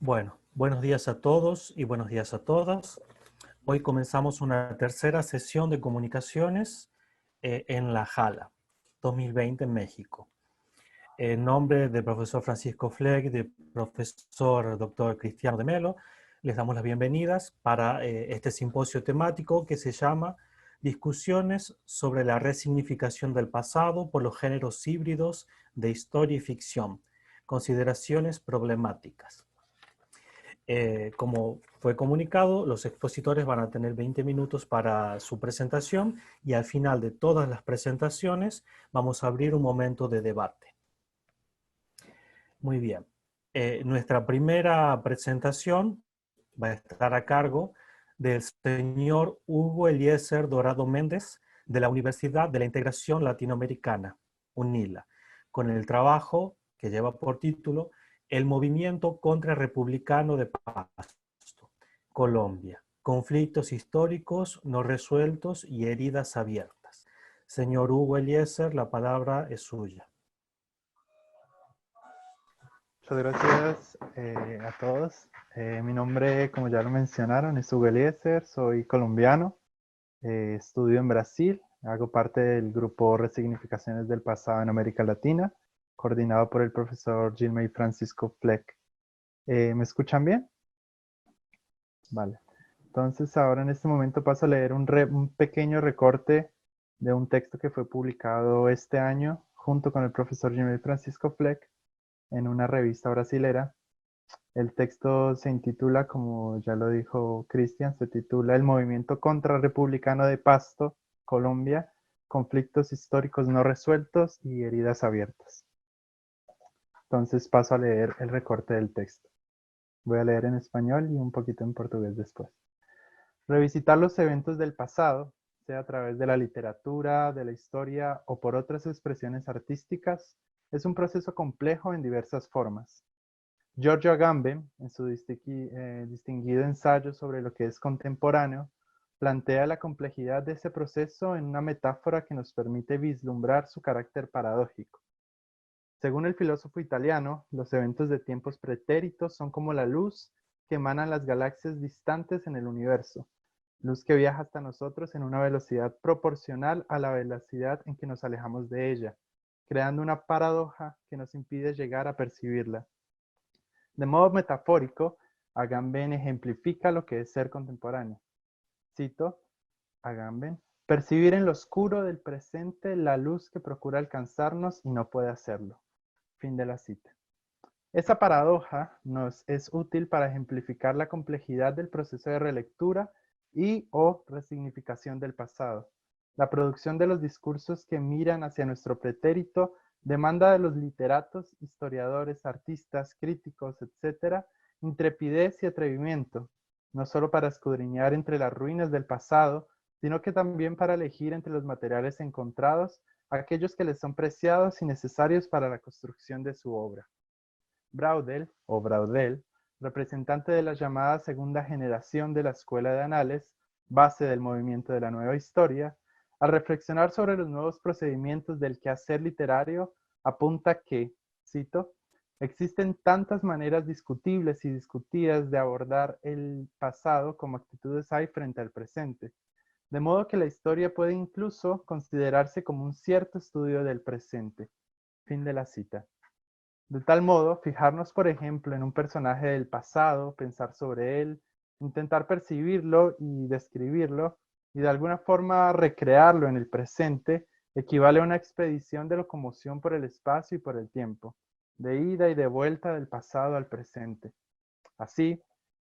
Bueno, buenos días a todos y buenos días a todas. Hoy comenzamos una tercera sesión de comunicaciones en La Jala 2020 en México. En nombre del profesor Francisco Fleck y del profesor doctor Cristiano de Melo, les damos las bienvenidas para este simposio temático que se llama Discusiones sobre la resignificación del pasado por los géneros híbridos de historia y ficción. Consideraciones problemáticas. Como fue comunicado, los expositores van a tener 20 minutos para su presentación y al final de todas las presentaciones vamos a abrir un momento de debate. Muy bien. Nuestra primera presentación va a estar a cargo del señor Hugo Eliezer Dorado Méndez de la Universidad de la Integración Latinoamericana, UNILA, con el trabajo que lleva por título El Movimiento Contrarrepublicano de Pasto, Colombia, conflictos históricos no resueltos y heridas abiertas. Señor Hugo Eliezer, la palabra es suya. Muchas gracias a todos. Mi nombre, como ya lo mencionaron, es Hugo Eliezer, soy colombiano, estudio en Brasil, hago parte del grupo Resignificaciones del Pasado en América Latina, coordinado por el profesor Gilmay Francisco Fleck. ¿Me escuchan bien? Vale. Entonces ahora en este momento paso a leer un pequeño recorte de un texto que fue publicado este año junto con el profesor Gilmay Francisco Fleck en una revista brasilera. El texto se intitula, como ya lo dijo Cristian, se titula El Movimiento Contrarrepublicano de Pasto, Colombia, conflictos históricos no resueltos y heridas abiertas. Entonces paso a leer el recorte del texto. Voy a leer en español y un poquito en portugués después. Revisitar los eventos del pasado, sea a través de la literatura, de la historia o por otras expresiones artísticas, es un proceso complejo en diversas formas. Giorgio Agamben, en su distinguido ensayo sobre lo que es contemporáneo, plantea la complejidad de ese proceso en una metáfora que nos permite vislumbrar su carácter paradójico. Según el filósofo italiano, los eventos de tiempos pretéritos son como la luz que emanan las galaxias distantes en el universo, luz que viaja hasta nosotros en una velocidad proporcional a la velocidad en que nos alejamos de ella, creando una paradoja que nos impide llegar a percibirla. De modo metafórico, Agamben ejemplifica lo que es ser contemporáneo. Cito Agamben: percibir en lo oscuro del presente la luz que procura alcanzarnos y no puede hacerlo. Fin de la cita. Esa paradoja nos es útil para ejemplificar la complejidad del proceso de relectura y o resignificación del pasado. La producción de los discursos que miran hacia nuestro pretérito demanda de los literatos, historiadores, artistas, críticos, etc., intrepidez y atrevimiento, no solo para escudriñar entre las ruinas del pasado, sino que también para elegir entre los materiales encontrados aquellos que les son preciados y necesarios para la construcción de su obra. Braudel, o Braudel, representante de la llamada segunda generación de la Escuela de Anales, base del movimiento de la nueva historia, al reflexionar sobre los nuevos procedimientos del quehacer literario, apunta que, cito, existen tantas maneras discutibles y discutidas de abordar el pasado como actitudes hay frente al presente, de modo que la historia puede incluso considerarse como un cierto estudio del presente. Fin de la cita. De tal modo, fijarnos, por ejemplo, en un personaje del pasado, pensar sobre él, intentar percibirlo y describirlo, y de alguna forma recrearlo en el presente, equivale a una expedición de locomoción por el espacio y por el tiempo, de ida y de vuelta del pasado al presente. Así,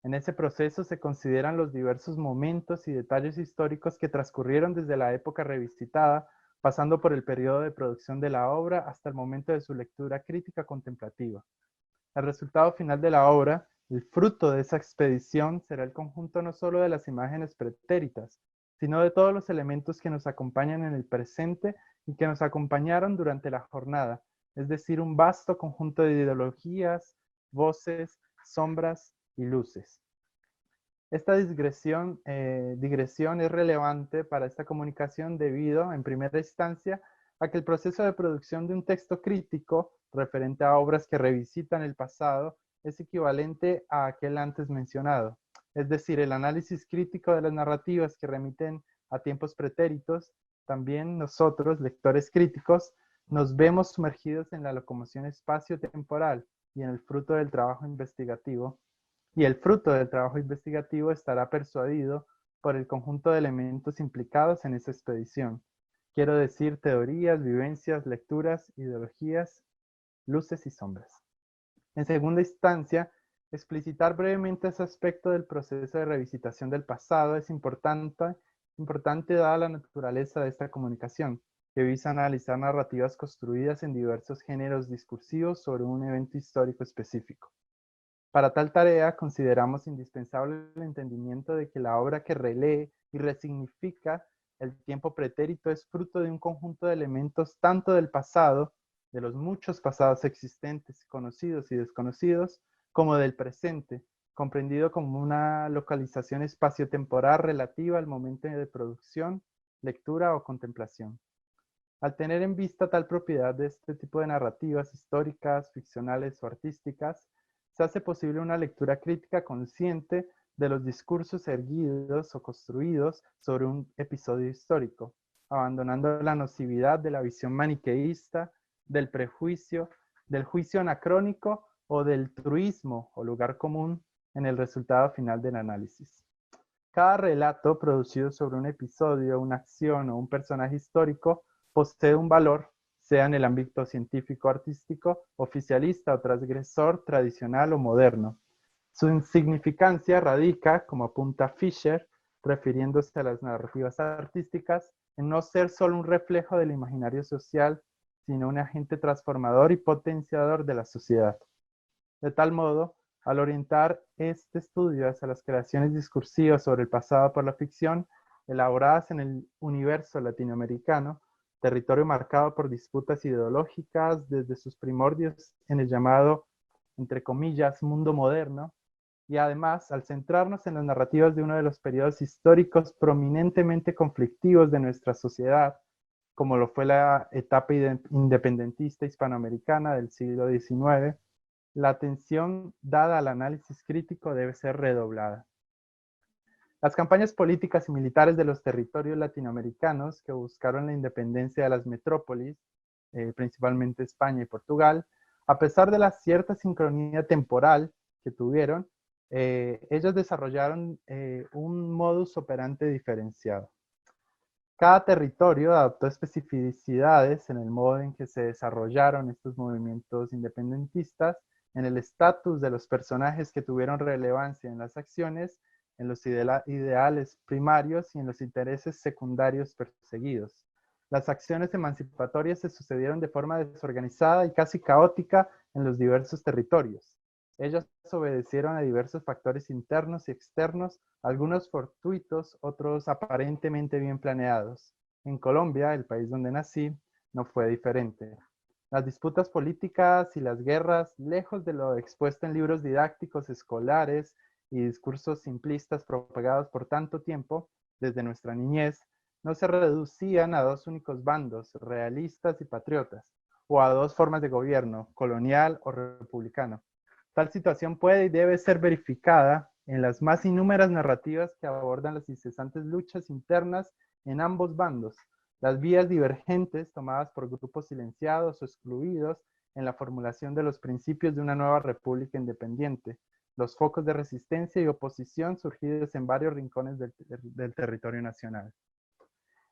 en ese proceso se consideran los diversos momentos y detalles históricos que transcurrieron desde la época revisitada, pasando por el periodo de producción de la obra hasta el momento de su lectura crítica contemplativa. El resultado final de la obra, el fruto de esa expedición, será el conjunto no solo de las imágenes pretéritas, sino de todos los elementos que nos acompañan en el presente y que nos acompañaron durante la jornada, es decir, un vasto conjunto de ideologías, voces, sombras y luces. Esta digresión es relevante para esta comunicación debido, en primera instancia, a que el proceso de producción de un texto crítico referente a obras que revisitan el pasado es equivalente a aquel antes mencionado. Es decir, el análisis crítico de las narrativas que remiten a tiempos pretéritos, también nosotros, lectores críticos, nos vemos sumergidos en la locomoción espacio-temporal y en el fruto del trabajo investigativo, y el fruto del trabajo investigativo estará persuadido por el conjunto de elementos implicados en esa expedición. Quiero decir teorías, vivencias, lecturas, ideologías, luces y sombras. En segunda instancia, explicitar brevemente ese aspecto del proceso de revisitación del pasado es importante dada la naturaleza de esta comunicación, que visa analizar narrativas construidas en diversos géneros discursivos sobre un evento histórico específico. Para tal tarea, consideramos indispensable el entendimiento de que la obra que relee y resignifica el tiempo pretérito es fruto de un conjunto de elementos tanto del pasado, de los muchos pasados existentes, conocidos y desconocidos, como del presente, comprendido como una localización espaciotemporal relativa al momento de producción, lectura o contemplación. Al tener en vista tal propiedad de este tipo de narrativas históricas, ficcionales o artísticas, se hace posible una lectura crítica consciente de los discursos erguidos o construidos sobre un episodio histórico, abandonando la nocividad de la visión maniqueísta, del prejuicio, del juicio anacrónico o del truismo o lugar común en el resultado final del análisis. Cada relato producido sobre un episodio, una acción o un personaje histórico posee un valor, sea en el ámbito científico, artístico, oficialista o transgresor, tradicional o moderno. Su insignificancia radica, como apunta Fisher, refiriéndose a las narrativas artísticas, en no ser solo un reflejo del imaginario social, sino un agente transformador y potenciador de la sociedad. De tal modo, al orientar este estudio hacia las creaciones discursivas sobre el pasado por la ficción, elaboradas en el universo latinoamericano, territorio marcado por disputas ideológicas desde sus primordios en el llamado, entre comillas, mundo moderno, y además, al centrarnos en las narrativas de uno de los periodos históricos prominentemente conflictivos de nuestra sociedad, como lo fue la etapa independentista hispanoamericana del siglo XIX, la atención dada al análisis crítico debe ser redoblada. Las campañas políticas y militares de los territorios latinoamericanos que buscaron la independencia de las metrópolis, principalmente España y Portugal, a pesar de la cierta sincronía temporal que tuvieron, ellos desarrollaron un modus operandi diferenciado. Cada territorio adoptó especificidades en el modo en que se desarrollaron estos movimientos independentistas, en el estatus de los personajes que tuvieron relevancia en las acciones, en los ideales primarios y en los intereses secundarios perseguidos. Las acciones emancipatorias se sucedieron de forma desorganizada y casi caótica en los diversos territorios. Ellas obedecieron a diversos factores internos y externos, algunos fortuitos, otros aparentemente bien planeados. En Colombia, el país donde nací, no fue diferente. Las disputas políticas y las guerras, lejos de lo expuesto en libros didácticos escolares y discursos simplistas propagados por tanto tiempo, desde nuestra niñez, no se reducían a dos únicos bandos, realistas y patriotas, o a dos formas de gobierno, colonial o republicano. Tal situación puede y debe ser verificada en las más inúmeras narrativas que abordan las incesantes luchas internas en ambos bandos, las vías divergentes tomadas por grupos silenciados o excluidos en la formulación de los principios de una nueva república independiente, los focos de resistencia y oposición surgidos en varios rincones del territorio nacional.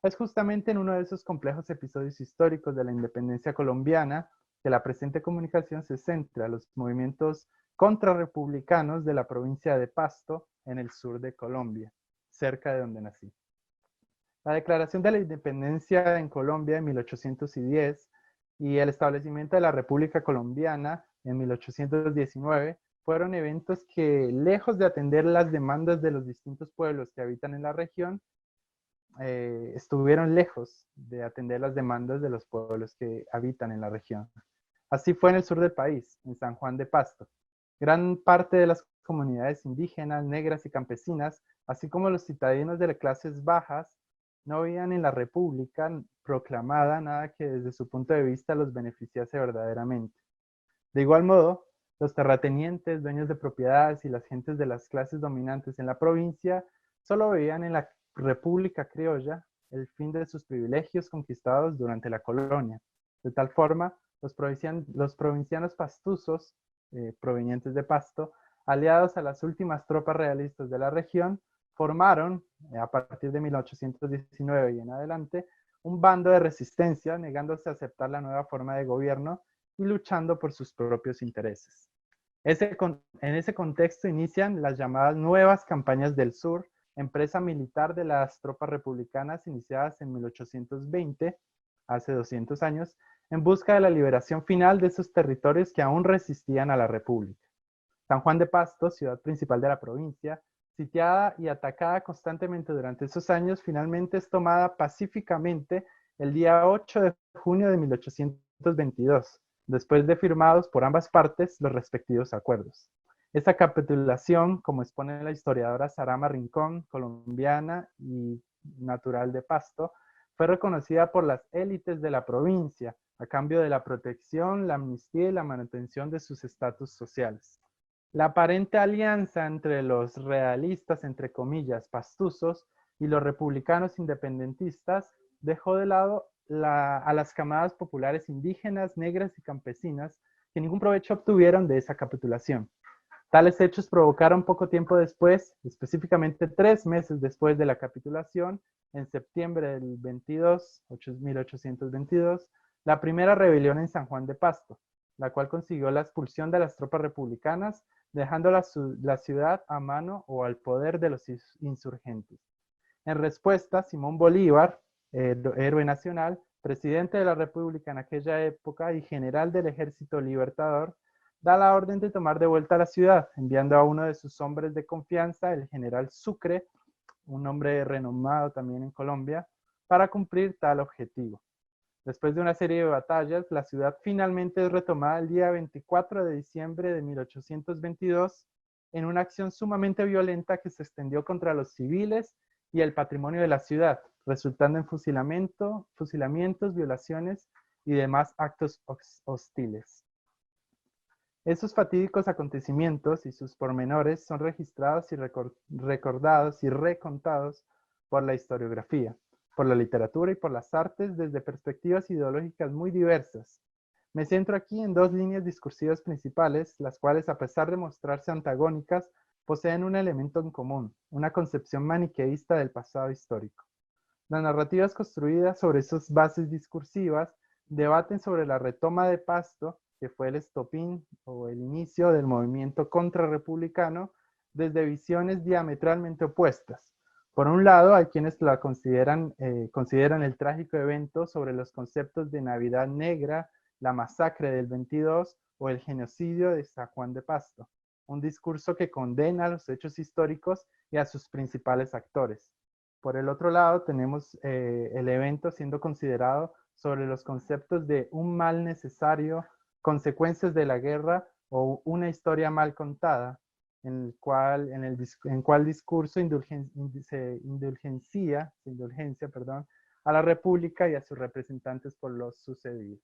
Es justamente en uno de esos complejos episodios históricos de la independencia colombiana que la presente comunicación se centra en los movimientos contrarrepublicanos de la provincia de Pasto, en el sur de Colombia, cerca de donde nací. La declaración de la independencia en Colombia en 1810 y el establecimiento de la República Colombiana en 1819 fueron eventos que, lejos de atender las demandas de los distintos pueblos que habitan en la región, estuvieron lejos de atender las demandas de los pueblos que habitan en la región. Así fue en el sur del país, en San Juan de Pasto. Gran parte de las comunidades indígenas, negras y campesinas, así como los citadinos de las clases bajas, no veían en la República proclamada nada que desde su punto de vista los beneficiase verdaderamente. De igual modo, Los terratenientes, dueños de propiedades y las gentes de las clases dominantes en la provincia solo veían en la República Criolla el fin de sus privilegios conquistados durante la colonia. De tal forma, los provincianos pastusos, provenientes de Pasto, aliados a las últimas tropas realistas de la región, formaron, a partir de 1819 y en adelante, un bando de resistencia, negándose a aceptar la nueva forma de gobierno y luchando por sus propios intereses. En ese contexto inician las llamadas Nuevas Campañas del Sur, empresa militar de las tropas republicanas iniciadas en 1820, hace 200 años, en busca de la liberación final de esos territorios que aún resistían a la República. San Juan de Pasto, ciudad principal de la provincia, sitiada y atacada constantemente durante esos años, finalmente es tomada pacíficamente el día 8 de junio de 1822, después de firmados por ambas partes los respectivos acuerdos. Esta capitulación, como expone la historiadora Sarama Rincón, colombiana y natural de Pasto, fue reconocida por las élites de la provincia a cambio de la protección, la amnistía y la manutención de sus estatus sociales. La aparente alianza entre los realistas, entre comillas, pastusos, y los republicanos independentistas dejó de lado a las camadas populares indígenas, negras y campesinas, que ningún provecho obtuvieron de esa capitulación. Tales hechos provocaron poco tiempo después, específicamente 3 meses después de la capitulación, en septiembre del 1822, la primera rebelión en San Juan de Pasto, la cual consiguió la expulsión de las tropas republicanas, dejando la ciudad a mano o al poder de los insurgentes. En respuesta, Simón Bolívar, héroe nacional, presidente de la República en aquella época y general del Ejército Libertador, da la orden de tomar de vuelta la ciudad, enviando a uno de sus hombres de confianza, el general Sucre, un hombre renomado también en Colombia, para cumplir tal objetivo. Después de una serie de batallas, la ciudad finalmente es retomada el día 24 de diciembre de 1822 en una acción sumamente violenta que se extendió contra los civiles y el patrimonio de la ciudad, resultando en fusilamientos, violaciones y demás actos hostiles. Esos fatídicos acontecimientos y sus pormenores son registrados y recordados y recontados por la historiografía, por la literatura y por las artes desde perspectivas ideológicas muy diversas. Me centro aquí en 2 líneas discursivas principales, las cuales, a pesar de mostrarse antagónicas, poseen un elemento en común, una concepción maniqueísta del pasado histórico. Las narrativas construidas sobre esas bases discursivas debaten sobre la retoma de Pasto, que fue el estopín o el inicio del movimiento contrarrepublicano, desde visiones diametralmente opuestas. Por un lado, hay quienes la consideran el trágico evento sobre los conceptos de Navidad Negra, la masacre del 22 o el genocidio de San Juan de Pasto, un discurso que condena los hechos históricos y a sus principales actores. Por el otro lado, tenemos el evento siendo considerado sobre los conceptos de un mal necesario, consecuencias de la guerra o una historia mal contada, en cual discurso se indulgencia a la República y a sus representantes por lo sucedido.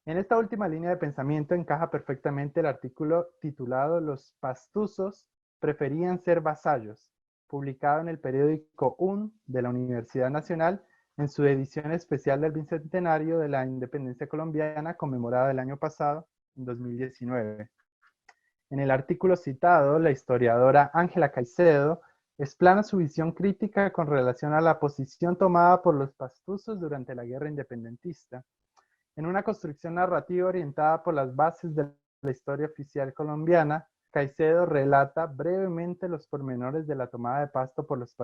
En esta última línea de pensamiento encaja perfectamente el artículo titulado Los pastusos preferían ser vasallos, publicado en el periódico UN de la Universidad Nacional en su edición especial del bicentenario de la independencia colombiana conmemorada el año pasado, en 2019. En el artículo citado, la historiadora Ángela Caicedo explana su visión crítica con relación a la posición tomada por los pastusos durante la guerra independentista. En una construcción narrativa orientada por las bases de la historia oficial colombiana, Caicedo relata brevemente los pormenores de la toma de Pasto por los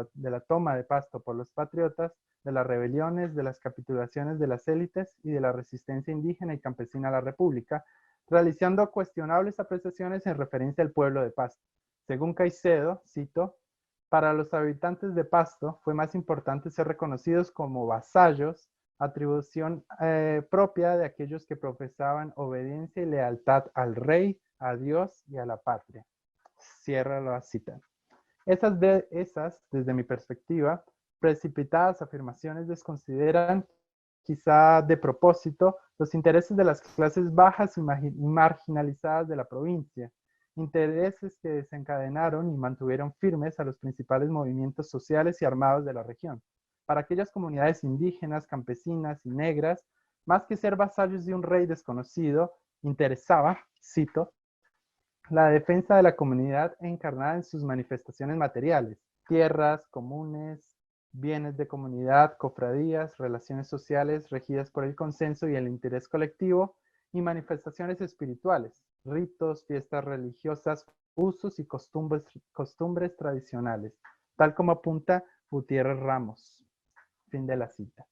patriotas, de las rebeliones, de las capitulaciones de las élites y de la resistencia indígena y campesina a la República, realizando cuestionables apreciaciones en referencia al pueblo de Pasto. Según Caicedo, cito, para los habitantes de Pasto fue más importante ser reconocidos como vasallos, atribución propia de aquellos que profesaban obediencia y lealtad al rey, a Dios y a la patria. Cierra la cita. Esas, desde mi perspectiva, precipitadas afirmaciones desconsideran quizá de propósito, los intereses de las clases bajas y marginalizadas de la provincia, intereses que desencadenaron y mantuvieron firmes a los principales movimientos sociales y armados de la región. Para aquellas comunidades indígenas, campesinas y negras, más que ser vasallos de un rey desconocido, interesaba, cito, la defensa de la comunidad encarnada en sus manifestaciones materiales, tierras, comunes, bienes de comunidad, cofradías, relaciones sociales regidas por el consenso y el interés colectivo, y manifestaciones espirituales, ritos, fiestas religiosas, usos y costumbres tradicionales, tal como apunta Gutiérrez Ramos. Fin de la cita.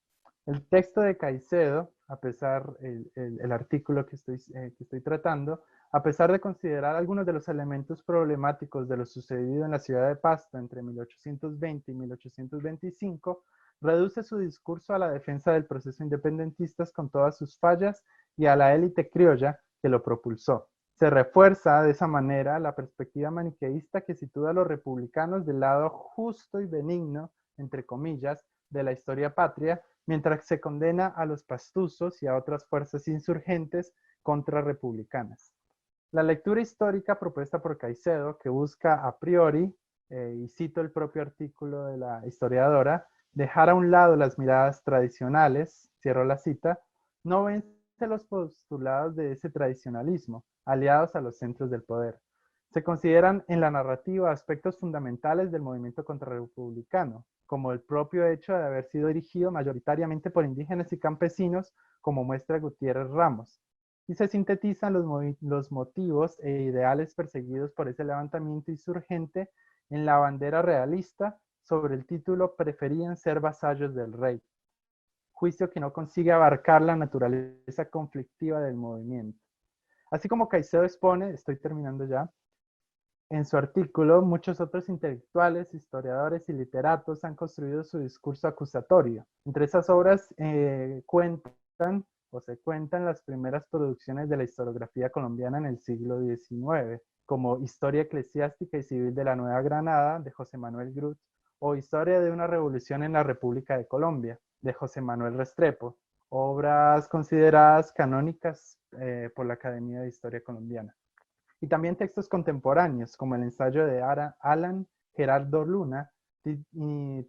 El texto de Caicedo, a pesar, el artículo que estoy tratando, a pesar de considerar algunos de los elementos problemáticos de lo sucedido en la ciudad de Pasto entre 1820 y 1825, reduce su discurso a la defensa del proceso independentista con todas sus fallas y a la élite criolla que lo propulsó. Se refuerza de esa manera la perspectiva maniqueísta que sitúa a los republicanos del lado justo y benigno, entre comillas, de la historia patria, mientras se condena a los pastuzos y a otras fuerzas insurgentes contrarrepublicanas. La lectura histórica propuesta por Caicedo, que busca a priori, y cito el propio artículo de la historiadora, dejar a un lado las miradas tradicionales, cierro la cita, no vence los postulados de ese tradicionalismo, aliados a los centros del poder. Se consideran en la narrativa aspectos fundamentales del movimiento contrarrepublicano, como el propio hecho de haber sido dirigido mayoritariamente por indígenas y campesinos, como muestra Gutiérrez Ramos, y se sintetizan los motivos e ideales perseguidos por ese levantamiento insurgente en la bandera realista sobre el título "Preferían ser vasallos del rey", juicio que no consigue abarcar la naturaleza conflictiva del movimiento. Así como Caicedo expone, estoy terminando ya, en su artículo, muchos otros intelectuales, historiadores y literatos han construido su discurso acusatorio. Entre esas obras se cuentan las primeras producciones de la historiografía colombiana en el siglo XIX, como Historia eclesiástica y civil de la Nueva Granada, de José Manuel Grut, o Historia de una revolución en la República de Colombia, de José Manuel Restrepo, obras consideradas canónicas por la Academia de Historia Colombiana. Y también textos contemporáneos, como el ensayo de Alan Gerardo Luna,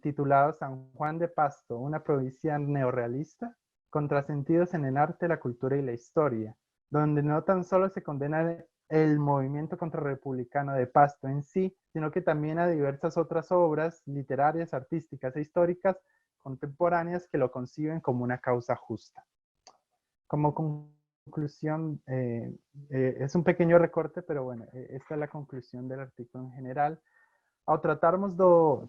titulado San Juan de Pasto, una provincia neorrealista, contrasentidos en el arte, la cultura y la historia, donde no tan solo se condena el movimiento contrarrepublicano de Pasto en sí, sino que también a diversas otras obras literarias, artísticas e históricas contemporáneas que lo conciben como una causa justa. Como conclusión, es un pequeño recorte, pero bueno, esta es la conclusión del artículo en general. Ao tratarmos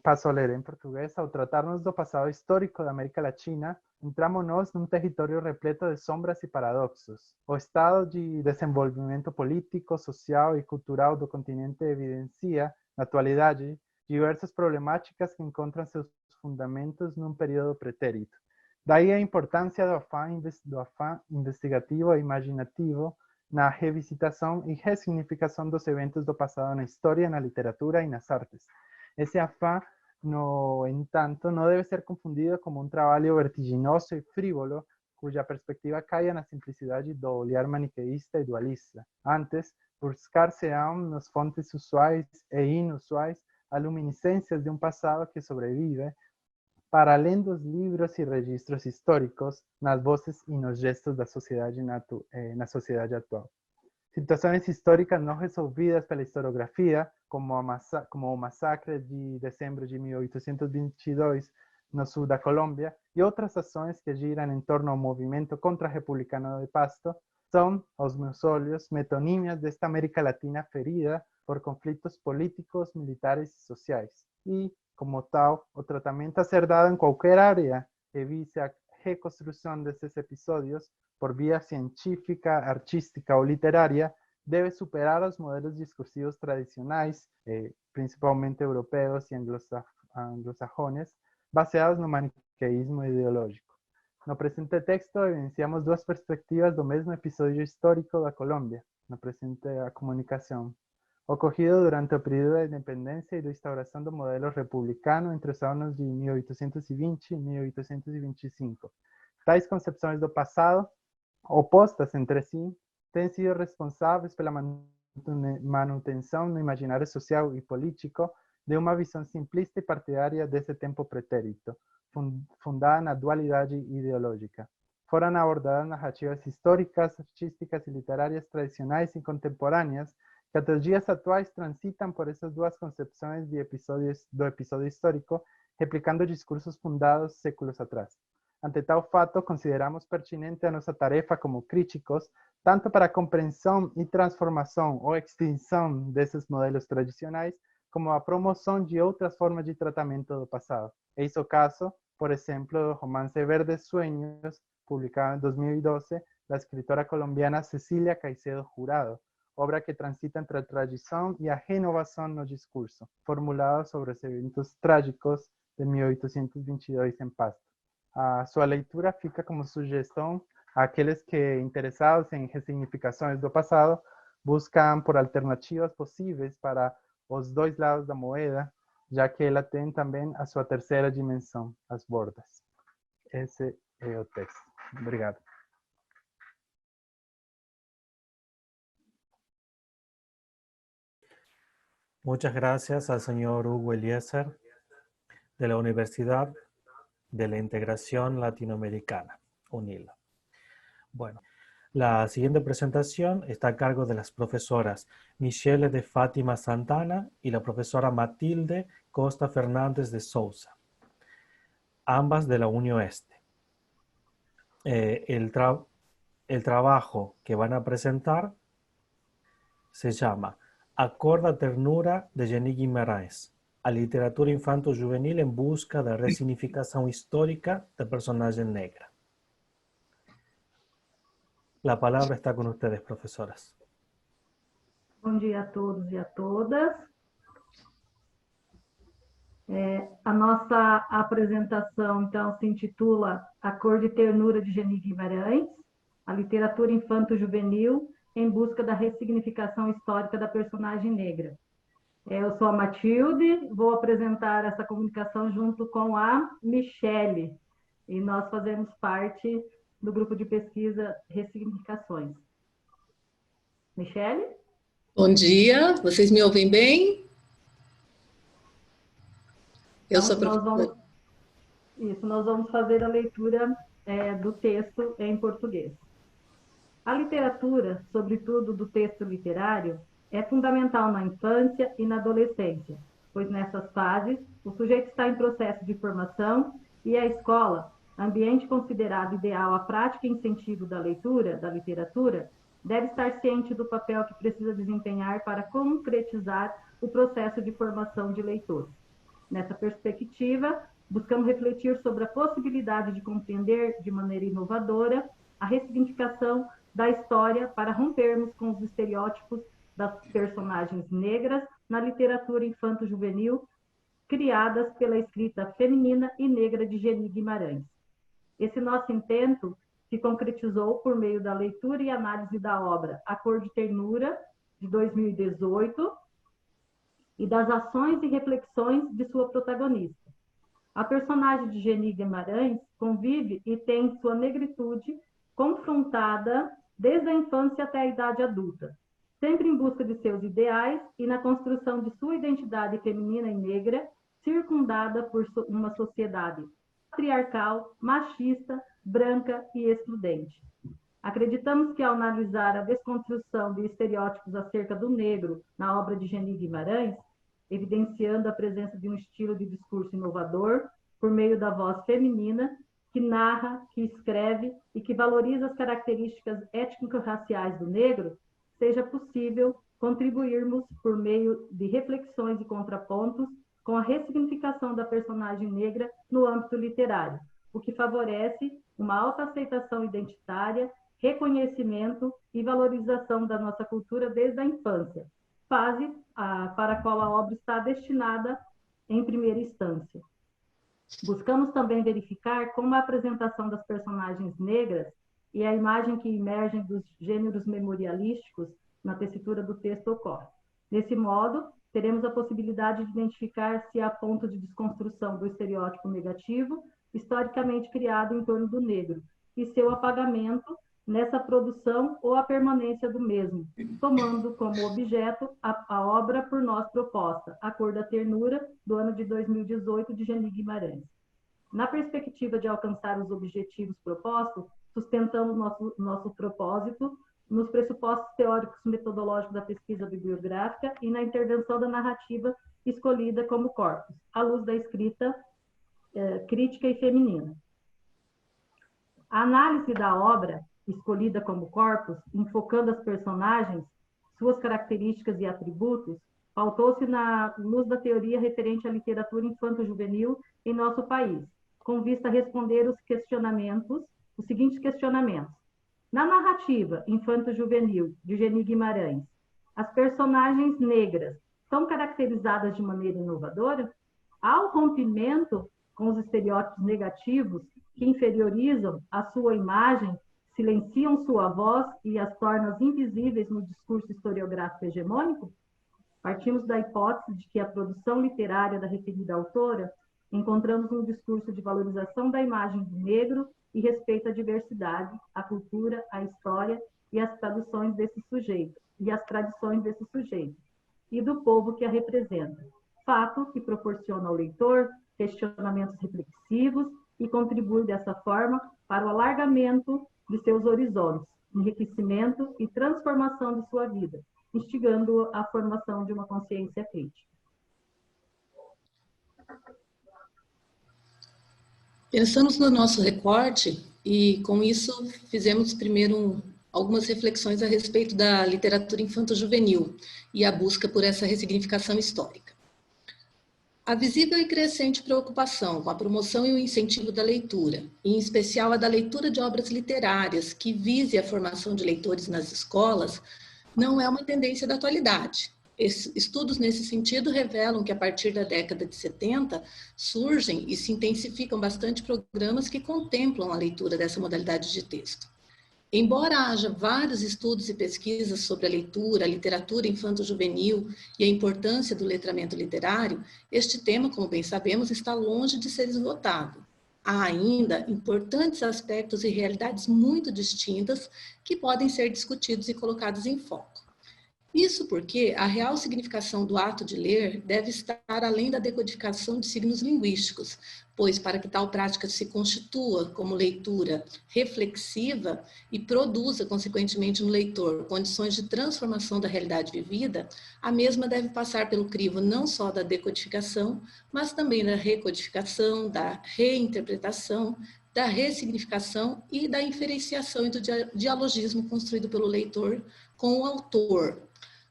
passo a ler em português, ao tratarmos do passado histórico da América Latina, entramos-nos num território repleto de sombras e paradoxos. O estado de desenvolvimento político, social e cultural do continente evidencia, na atualidade, diversas problemáticas que encontram seus fundamentos num período pretérito. Daí a importância do afã investigativo e imaginativo na revisitação e ressignificação dos eventos do passado na história, na literatura e nas artes. Esse afã, no entanto, não deve ser confundido como um trabalho vertiginoso e frívolo, cuja perspectiva caia na simplicidade do olhar maniqueísta e dualista. Antes, buscar-se-ão nas fontes usuais e inusuais a luminiscências de um passado que sobrevive, para além dos livros e registros históricos, nas vozes e nos gestos da sociedade na sociedade atual. Situações históricas não resolvidas pela historiografia, como o massacre de dezembro de 1822 no sul da Colômbia, e outras ações que giram em torno ao movimento contra-republicano de Pasto, são, aos meus olhos, metonímias desta América Latina ferida por conflitos políticos, militares e sociais. E, como tal, o tratamento a ser dado em qualquer área que vise a reconstrução desses episódios por via científica, artística ou literária, deve superar os modelos discursivos tradicionais, principalmente europeus e anglosajones, baseados no maniqueísmo ideológico. No presente texto evidenciamos duas perspectivas do mesmo episódio histórico da Colômbia, na presente comunicação, ocorrido durante o período da independência e da instauração do modelo republicano entre os anos de 1820 e 1825, Tais concepções do passado, opostas entre si, têm sido responsáveis pela manutenção no imaginário social e político de uma visão simplista e partidária desse tempo pretérito, fundada na dualidade ideológica. Foram abordadas narrativas históricas, artísticas e literárias tradicionais e contemporâneas que até os dias atuais transitam por essas duas concepções do episódio histórico, replicando discursos fundados séculos atrás. Ante tal fato, consideramos pertinente a nossa tarefa como críticos, tanto para a compreensão e transformação ou extinção desses modelos tradicionais, como a promoção de outras formas de tratamento do passado. Eis o caso, por exemplo, do romance Verdes Sueños, publicado em 2012, da escritora colombiana Cecilia Caicedo Jurado, obra que transita entre a tradição e a renovação no discurso, formulado sobre os eventos trágicos de 1822 em Pasto. A sua leitura fica como sugestão àqueles que, interessados em ressignificações do passado, buscam por alternativas possíveis para os dois lados da moeda, já que ela tem também a sua terceira dimensão, as bordas. Esse é o texto. Obrigado. Muchas gracias al señor Hugo Eliezer de la Universidad de la Integración Latinoamericana, UNILA. Bueno, la siguiente presentación está a cargo de las profesoras Michele de Fátima Santana y la profesora Matilde Costa Fernández de Sousa, ambas de la UniOeste. El trabajo que van a presentar se llama Acorda Ternura de Jenny Guimarães, a literatura infanto-juvenil en busca de resignificación histórica de personajes negra. La palabra está con ustedes, profesoras. Bom dia a todos e a todas. A nossa apresentação, então, se intitula A Cor de Ternura de Jenny Guimarães, a literatura infanto-juvenil em busca da ressignificação histórica da personagem negra. Eu sou a Matilde, vou apresentar essa comunicação junto com a Michele, e nós fazemos parte do grupo de pesquisa Ressignificações. Michele? Bom dia, vocês me ouvem bem? Eu sou a professora. Nós vamos fazer a leitura do texto em português. A literatura, sobretudo do texto literário, é fundamental na infância e na adolescência, pois nessas fases o sujeito está em processo de formação e a escola, ambiente considerado ideal à prática e incentivo da leitura, da literatura, deve estar ciente do papel que precisa desempenhar para concretizar o processo de formação de leitores. Nessa perspectiva, buscamos refletir sobre a possibilidade de compreender de maneira inovadora a ressignificação da história para rompermos com os estereótipos das personagens negras na literatura infanto-juvenil criadas pela escrita feminina e negra de Jenny Guimarães. Esse nosso intento se concretizou por meio da leitura e análise da obra A Cor de Ternura, de 2018, e das ações e reflexões de sua protagonista. A personagem de Jenny Guimarães convive e tem sua negritude confrontada desde a infância até a idade adulta, sempre em busca de seus ideais e na construção de sua identidade feminina e negra, circundada por uma sociedade patriarcal, machista, branca e excludente. Acreditamos que, ao analisar a desconstrução de estereótipos acerca do negro na obra de Jenny Guimarães, evidenciando a presença de um estilo de discurso inovador por meio da voz feminina, que narra, que escreve e que valoriza as características étnico-raciais do negro, seja possível contribuirmos por meio de reflexões e contrapontos com a ressignificação da personagem negra no âmbito literário, o que favorece uma autoaceitação identitária, reconhecimento e valorização da nossa cultura desde a infância, fase para a qual a obra está destinada em primeira instância. Buscamos também verificar como a apresentação das personagens negras e a imagem que emergem dos gêneros memorialísticos na tessitura do texto ocorre. Desse modo, teremos a possibilidade de identificar se há ponto de desconstrução do estereótipo negativo historicamente criado em torno do negro, e seu apagamento nessa produção ou a permanência do mesmo, tomando como objeto a obra por nós proposta, A Cor da Ternura, do ano de 2018, de Geni Guimarães. Na perspectiva de alcançar os objetivos propostos, sustentamos nosso propósito nos pressupostos teóricos metodológicos da pesquisa bibliográfica e na intervenção da narrativa escolhida como corpus, à luz da escrita crítica e feminina. A análise da obra escolhida como corpus, enfocando as personagens, suas características e atributos, pautou-se na luz da teoria referente à literatura infanto-juvenil em nosso país, com vista a responder os seguintes questionamentos. Na narrativa infanto-juvenil de Geni Guimarães, as personagens negras são caracterizadas de maneira inovadora? Há o rompimento com os estereótipos negativos que inferiorizam a sua imagem, silenciam sua voz e as tornam invisíveis no discurso historiográfico hegemônico? Partimos da hipótese de que a produção literária da referida autora encontramos um discurso de valorização da imagem do negro e respeito à diversidade, à cultura, à história e às tradições desse sujeito, e do povo que a representa. Fato que proporciona ao leitor questionamentos reflexivos e contribui dessa forma para o alargamento de seus horizontes, enriquecimento e transformação de sua vida, instigando a formação de uma consciência crítica. Pensamos no nosso recorte e, com isso, fizemos primeiro algumas reflexões a respeito da literatura infanto-juvenil e a busca por essa ressignificação histórica. A visível e crescente preocupação com a promoção e o incentivo da leitura, em especial a da leitura de obras literárias que vise a formação de leitores nas escolas, não é uma tendência da atualidade. Estudos nesse sentido revelam que a partir da década de 70 surgem e se intensificam bastante programas que contemplam a leitura dessa modalidade de texto. Embora haja vários estudos e pesquisas sobre a leitura, a literatura infanto-juvenil e a importância do letramento literário, este tema, como bem sabemos, está longe de ser esgotado. Há ainda importantes aspectos e realidades muito distintas que podem ser discutidos e colocados em foco. Isso porque a real significação do ato de ler deve estar além da decodificação de signos linguísticos, pois para que tal prática se constitua como leitura reflexiva e produza, consequentemente, no leitor condições de transformação da realidade vivida, a mesma deve passar pelo crivo não só da decodificação, mas também da recodificação, da reinterpretação, da ressignificação e da inferenciação e do dialogismo construído pelo leitor com o autor,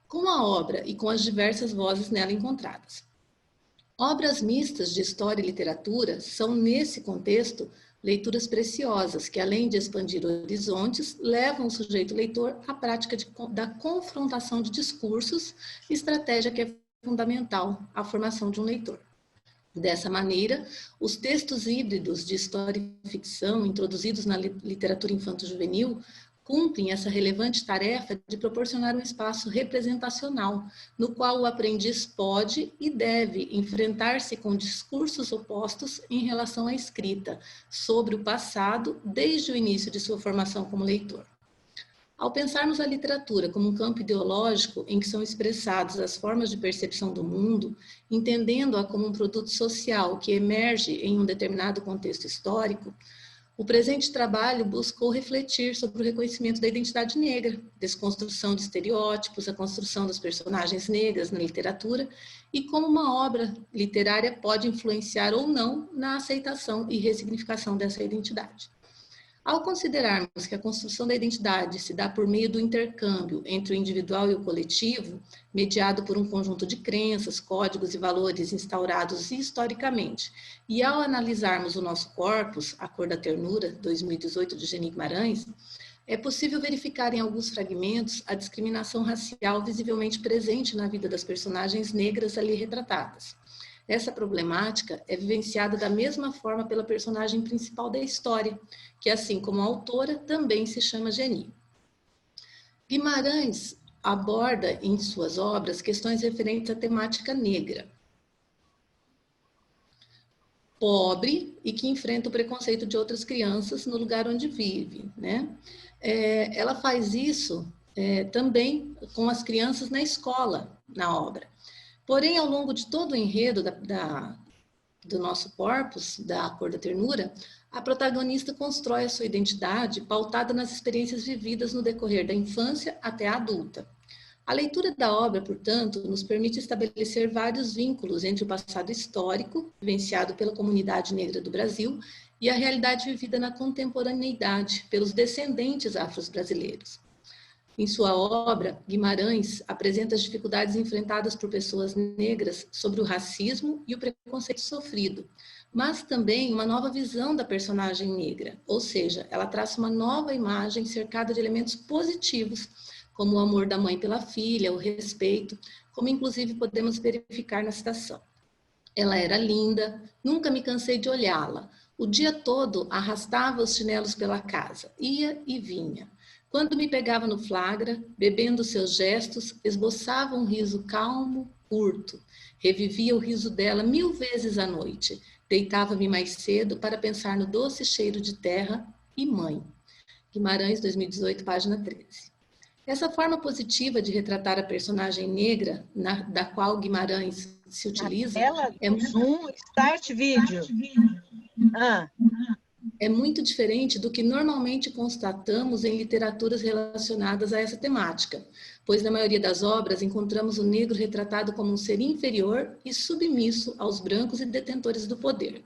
com a obra e com as diversas vozes nela encontradas. Obras mistas de história e literatura são, nesse contexto, leituras preciosas que, além de expandir horizontes, levam o sujeito leitor à prática da confrontação de discursos, estratégia que é fundamental à formação de um leitor. Dessa maneira, os textos híbridos de história e ficção introduzidos na literatura infanto-juvenil cumprem essa relevante tarefa de proporcionar um espaço representacional, no qual o aprendiz pode e deve enfrentar-se com discursos opostos em relação à escrita, sobre o passado, desde o início de sua formação como leitor. Ao pensarmos a literatura como um campo ideológico em que são expressadas as formas de percepção do mundo, entendendo-a como um produto social que emerge em um determinado contexto histórico, o presente trabalho buscou refletir sobre o reconhecimento da identidade negra, desconstrução de estereótipos, a construção das personagens negras na literatura e como uma obra literária pode influenciar ou não na aceitação e ressignificação dessa identidade. Ao considerarmos que a construção da identidade se dá por meio do intercâmbio entre o individual e o coletivo, mediado por um conjunto de crenças, códigos e valores instaurados historicamente, e ao analisarmos o nosso corpus, A Cor da Ternura, 2018, de Geni Guimarães, é possível verificar em alguns fragmentos a discriminação racial visivelmente presente na vida das personagens negras ali retratadas. Essa problemática é vivenciada da mesma forma pela personagem principal da história, que, assim como a autora, também se chama Geni. Guimarães aborda em suas obras questões referentes à temática negra. pobre e que enfrenta o preconceito de outras crianças no lugar onde vive, né? Ela faz isso também com as crianças na escola, na obra. Porém, ao longo de todo o enredo do nosso corpus, da Cor da Ternura, a protagonista constrói a sua identidade pautada nas experiências vividas no decorrer da infância até a adulta. A leitura da obra, portanto, nos permite estabelecer vários vínculos entre o passado histórico, vivenciado pela comunidade negra do Brasil, e a realidade vivida na contemporaneidade pelos descendentes afro-brasileiros. Em sua obra, Guimarães apresenta as dificuldades enfrentadas por pessoas negras sobre o racismo e o preconceito sofrido, mas também uma nova visão da personagem negra, ou seja, ela traça uma nova imagem cercada de elementos positivos, como o amor da mãe pela filha, o respeito, como inclusive podemos verificar na citação. Ela era linda, nunca me cansei de olhá-la. O dia todo arrastava os chinelos pela casa, ia e vinha. Quando me pegava no flagra, bebendo seus gestos, esboçava um riso calmo, curto. Revivia o riso dela 1000 vezes à noite. Deitava-me mais cedo para pensar no doce cheiro de terra e mãe. Guimarães, 2018, página 13. Essa forma positiva de retratar a personagem negra, da qual Guimarães se utiliza, Zoom, start vídeo. É muito diferente do que normalmente constatamos em literaturas relacionadas a essa temática, pois na maioria das obras encontramos o negro retratado como um ser inferior e submisso aos brancos e detentores do poder.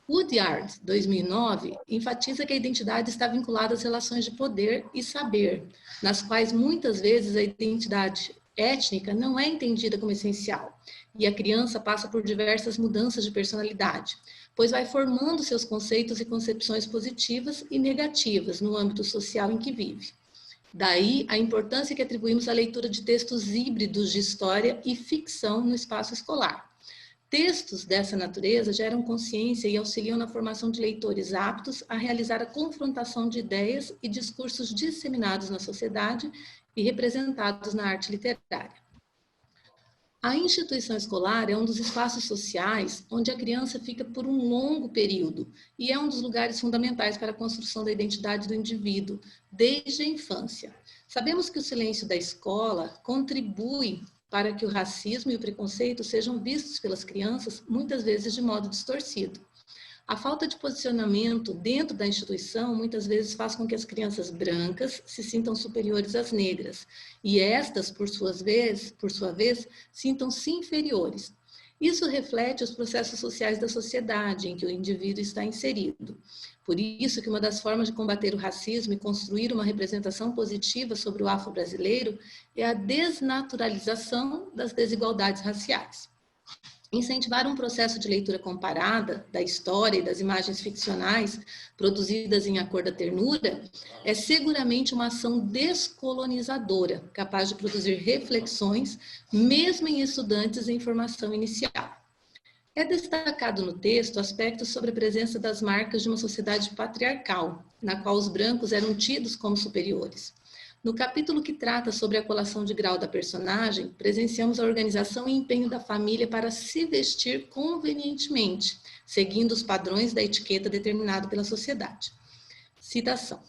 Woodyard, 2009, enfatiza que a identidade está vinculada às relações de poder e saber, nas quais muitas vezes a identidade étnica não é entendida como essencial, e a criança passa por diversas mudanças de personalidade, pois vai formando seus conceitos e concepções positivas e negativas no âmbito social em que vive. Daí a importância que atribuímos à leitura de textos híbridos de história e ficção no espaço escolar. Textos dessa natureza geram consciência e auxiliam na formação de leitores aptos a realizar a confrontação de ideias e discursos disseminados na sociedade e representados na arte literária. A instituição escolar é um dos espaços sociais onde a criança fica por um longo período e é um dos lugares fundamentais para a construção da identidade do indivíduo, desde a infância. Sabemos que o silêncio da escola contribui para que o racismo e o preconceito sejam vistos pelas crianças, muitas vezes de modo distorcido. A falta de posicionamento dentro da instituição muitas vezes faz com que as crianças brancas se sintam superiores às negras, e estas, por sua vez, sintam-se inferiores. Isso reflete os processos sociais da sociedade em que o indivíduo está inserido. Por isso que uma das formas de combater o racismo e construir uma representação positiva sobre o afro-brasileiro é a desnaturalização das desigualdades raciais. Incentivar um processo de leitura comparada da história e das imagens ficcionais produzidas em A Cor da Ternura é seguramente uma ação descolonizadora, capaz de produzir reflexões, mesmo em estudantes em formação inicial. É destacado no texto aspectos sobre a presença das marcas de uma sociedade patriarcal, na qual os brancos eram tidos como superiores. No capítulo que trata sobre a colação de grau da personagem, presenciamos a organização e empenho da família para se vestir convenientemente, seguindo os padrões da etiqueta determinado pela sociedade. Citação.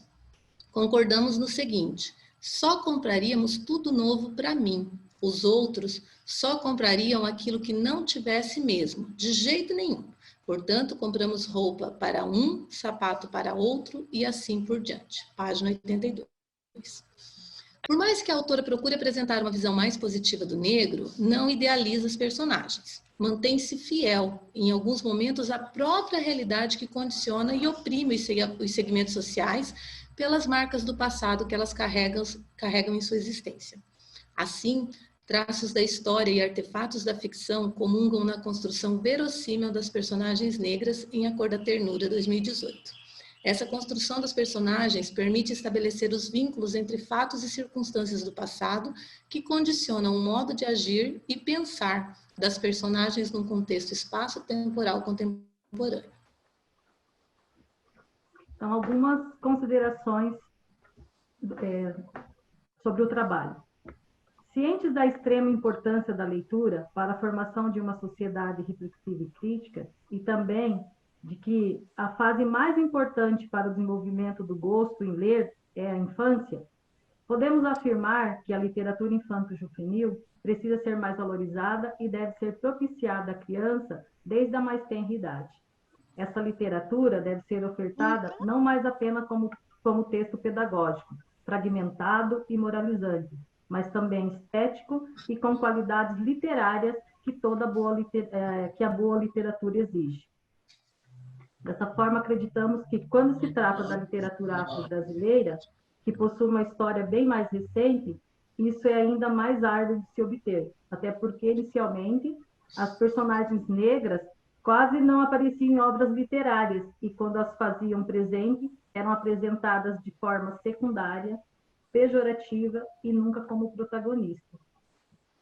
Concordamos no seguinte: só compraríamos tudo novo para mim. Os outros só comprariam aquilo que não tivesse mesmo, de jeito nenhum. Portanto, compramos roupa para um, sapato para outro e assim por diante. Página 82. Por mais que a autora procure apresentar uma visão mais positiva do negro, não idealiza os personagens. Mantém-se fiel, em alguns momentos, à própria realidade que condiciona e oprime os segmentos sociais pelas marcas do passado que elas carregam em sua existência. Assim, traços da história e artefatos da ficção comungam na construção verossímil das personagens negras em A Cor da Ternura, 2018. Essa construção dos personagens permite estabelecer os vínculos entre fatos e circunstâncias do passado que condicionam o modo de agir e pensar das personagens num contexto espaço-temporal contemporâneo. Então, algumas considerações sobre o trabalho. Cientes da extrema importância da leitura para a formação de uma sociedade reflexiva e crítica, e também de que a fase mais importante para o desenvolvimento do gosto em ler é a infância, podemos afirmar que a literatura infanto-juvenil precisa ser mais valorizada e deve ser propiciada à criança desde a mais tenra idade. Essa literatura deve ser ofertada não mais apenas como texto pedagógico, fragmentado e moralizante, mas também estético e com qualidades literárias que a boa literatura exige. Dessa forma, acreditamos que, quando se trata da literatura afro-brasileira, que possui uma história bem mais recente, isso é ainda mais árduo de se obter, até porque, inicialmente, as personagens negras quase não apareciam em obras literárias e, quando as faziam presente, eram apresentadas de forma secundária, pejorativa e nunca como protagonista.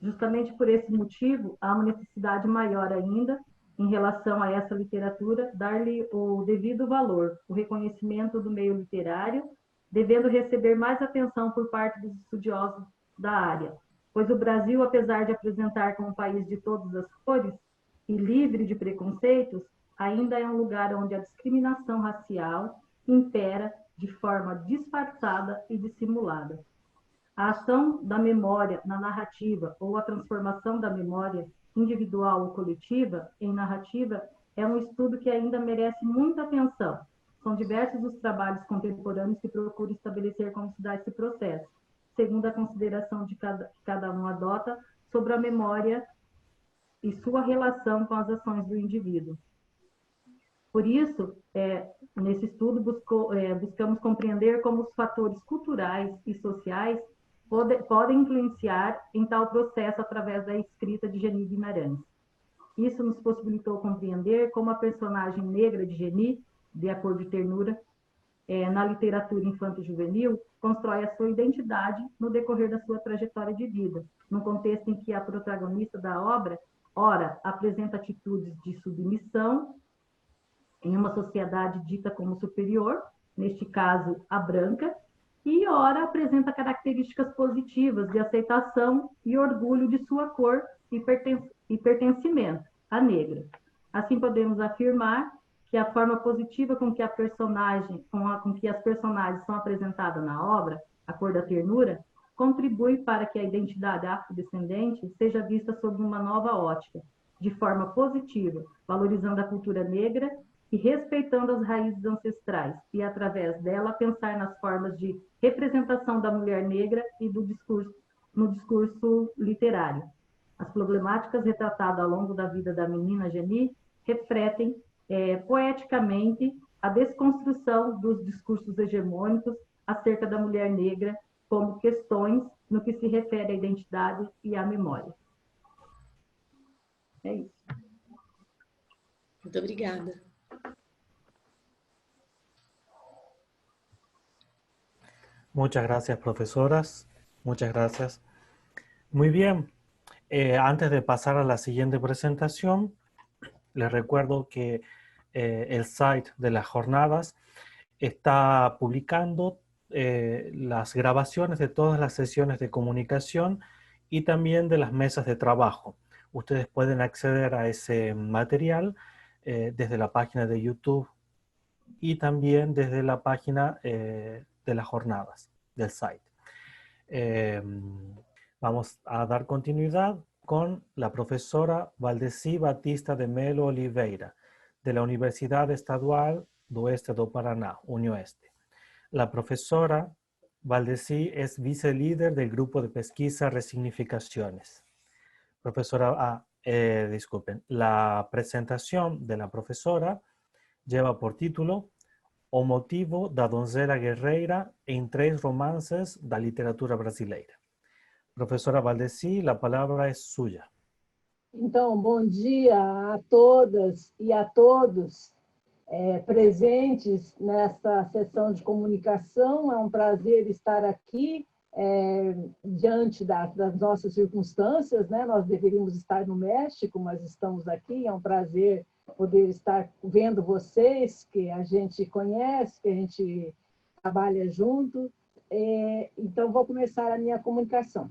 Justamente por esse motivo, há uma necessidade maior ainda, em relação a essa literatura, dar-lhe o devido valor, o reconhecimento do meio literário, devendo receber mais atenção por parte dos estudiosos da área, pois o Brasil, apesar de apresentar como um país de todas as cores e livre de preconceitos, ainda é um lugar onde a discriminação racial impera de forma disfarçada e dissimulada. A ação da memória na narrativa ou a transformação da memória individual ou coletiva em narrativa é um estudo que ainda merece muita atenção. São diversos os trabalhos contemporâneos que procuram estabelecer como se dá esse processo, segundo a consideração que cada um adota sobre a memória e sua relação com as ações do indivíduo. Por isso, nesse estudo, buscamos compreender como os fatores culturais e sociais podem influenciar em tal processo através da escrita de Geni Guimarães. Isso nos possibilitou compreender como a personagem negra de Geni, de A Cor de Ternura, na literatura infanto-juvenil, constrói a sua identidade no decorrer da sua trajetória de vida, num contexto em que a protagonista da obra, ora, apresenta atitudes de submissão em uma sociedade dita como superior, neste caso, a branca, e ora apresenta características positivas de aceitação e orgulho de sua cor e pertencimento, a negra. Assim, podemos afirmar que a forma positiva com que as personagens são apresentadas na obra, A Cor da Ternura, contribui para que a identidade afrodescendente seja vista sob uma nova ótica, de forma positiva, valorizando a cultura negra e respeitando as raízes ancestrais, e através dela pensar nas formas de representação da mulher negra e no discurso literário. As problemáticas retratadas ao longo da vida da menina Geni refletem poeticamente a desconstrução dos discursos hegemônicos acerca da mulher negra como questões no que se refere à identidade e à memória. É isso. Muito obrigada. Muchas gracias, profesoras. Muchas gracias. Muy bien. Antes de pasar a la siguiente presentación, les recuerdo que el site de las jornadas está publicando las grabaciones de todas las sesiones de comunicación y también de las mesas de trabajo. Ustedes pueden acceder a ese material desde la página de YouTube y también desde la página de las jornadas del site. Vamos a dar continuidad con la profesora Valdeci Batista de Melo Oliveira, de la Universidade Estadual do Oeste do Paraná, UniOeste. La profesora Valdeci es vicelíder del grupo de pesquisa Resignificaciones. Profesora, disculpen, la presentación de la profesora lleva por título O motivo da donzela guerreira em 3 romances da literatura brasileira. Professora Valdeci, a palavra é sua. Então, bom dia a todas e a todos presentes nesta sessão de comunicação. É um prazer estar aqui diante das nossas circunstâncias, né? Nós deveríamos estar no México, mas estamos aqui. É um prazer poder estar vendo vocês, que a gente conhece, que a gente trabalha junto. Então, vou começar a minha comunicação.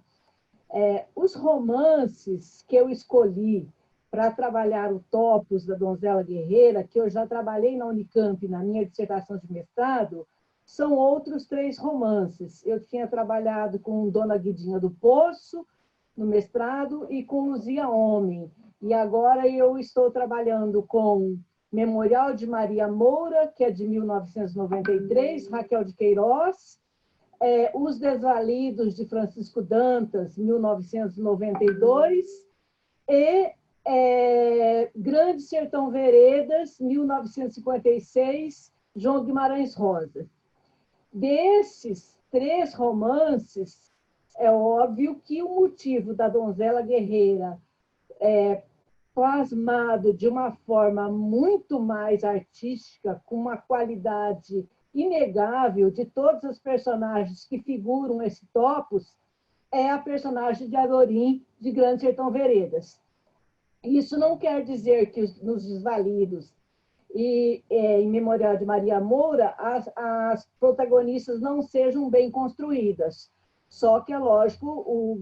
Os romances que eu escolhi para trabalhar o topos da Donzela Guerreira, que eu já trabalhei na Unicamp na minha dissertação de mestrado, são outros 3 romances. Eu tinha trabalhado com Dona Guidinha do Poço, no mestrado, e com Luzia Homem. E agora eu estou trabalhando com Memorial de Maria Moura, que é de 1993, Raquel de Queiroz, Os Desvalidos, de Francisco Dantas, 1992, e Grande Sertão Veredas, 1956, João Guimarães Rosa. Desses 3 romances, é óbvio que o motivo da Donzela Guerreira plasmado de uma forma muito mais artística, com uma qualidade inegável de todos os personagens que figuram esse topos, é a personagem de Adorim, de Grande Sertão Veredas. Isso não quer dizer que nos Desvalidos e em Memorial de Maria Moura as protagonistas não sejam bem construídas. Só que, é lógico,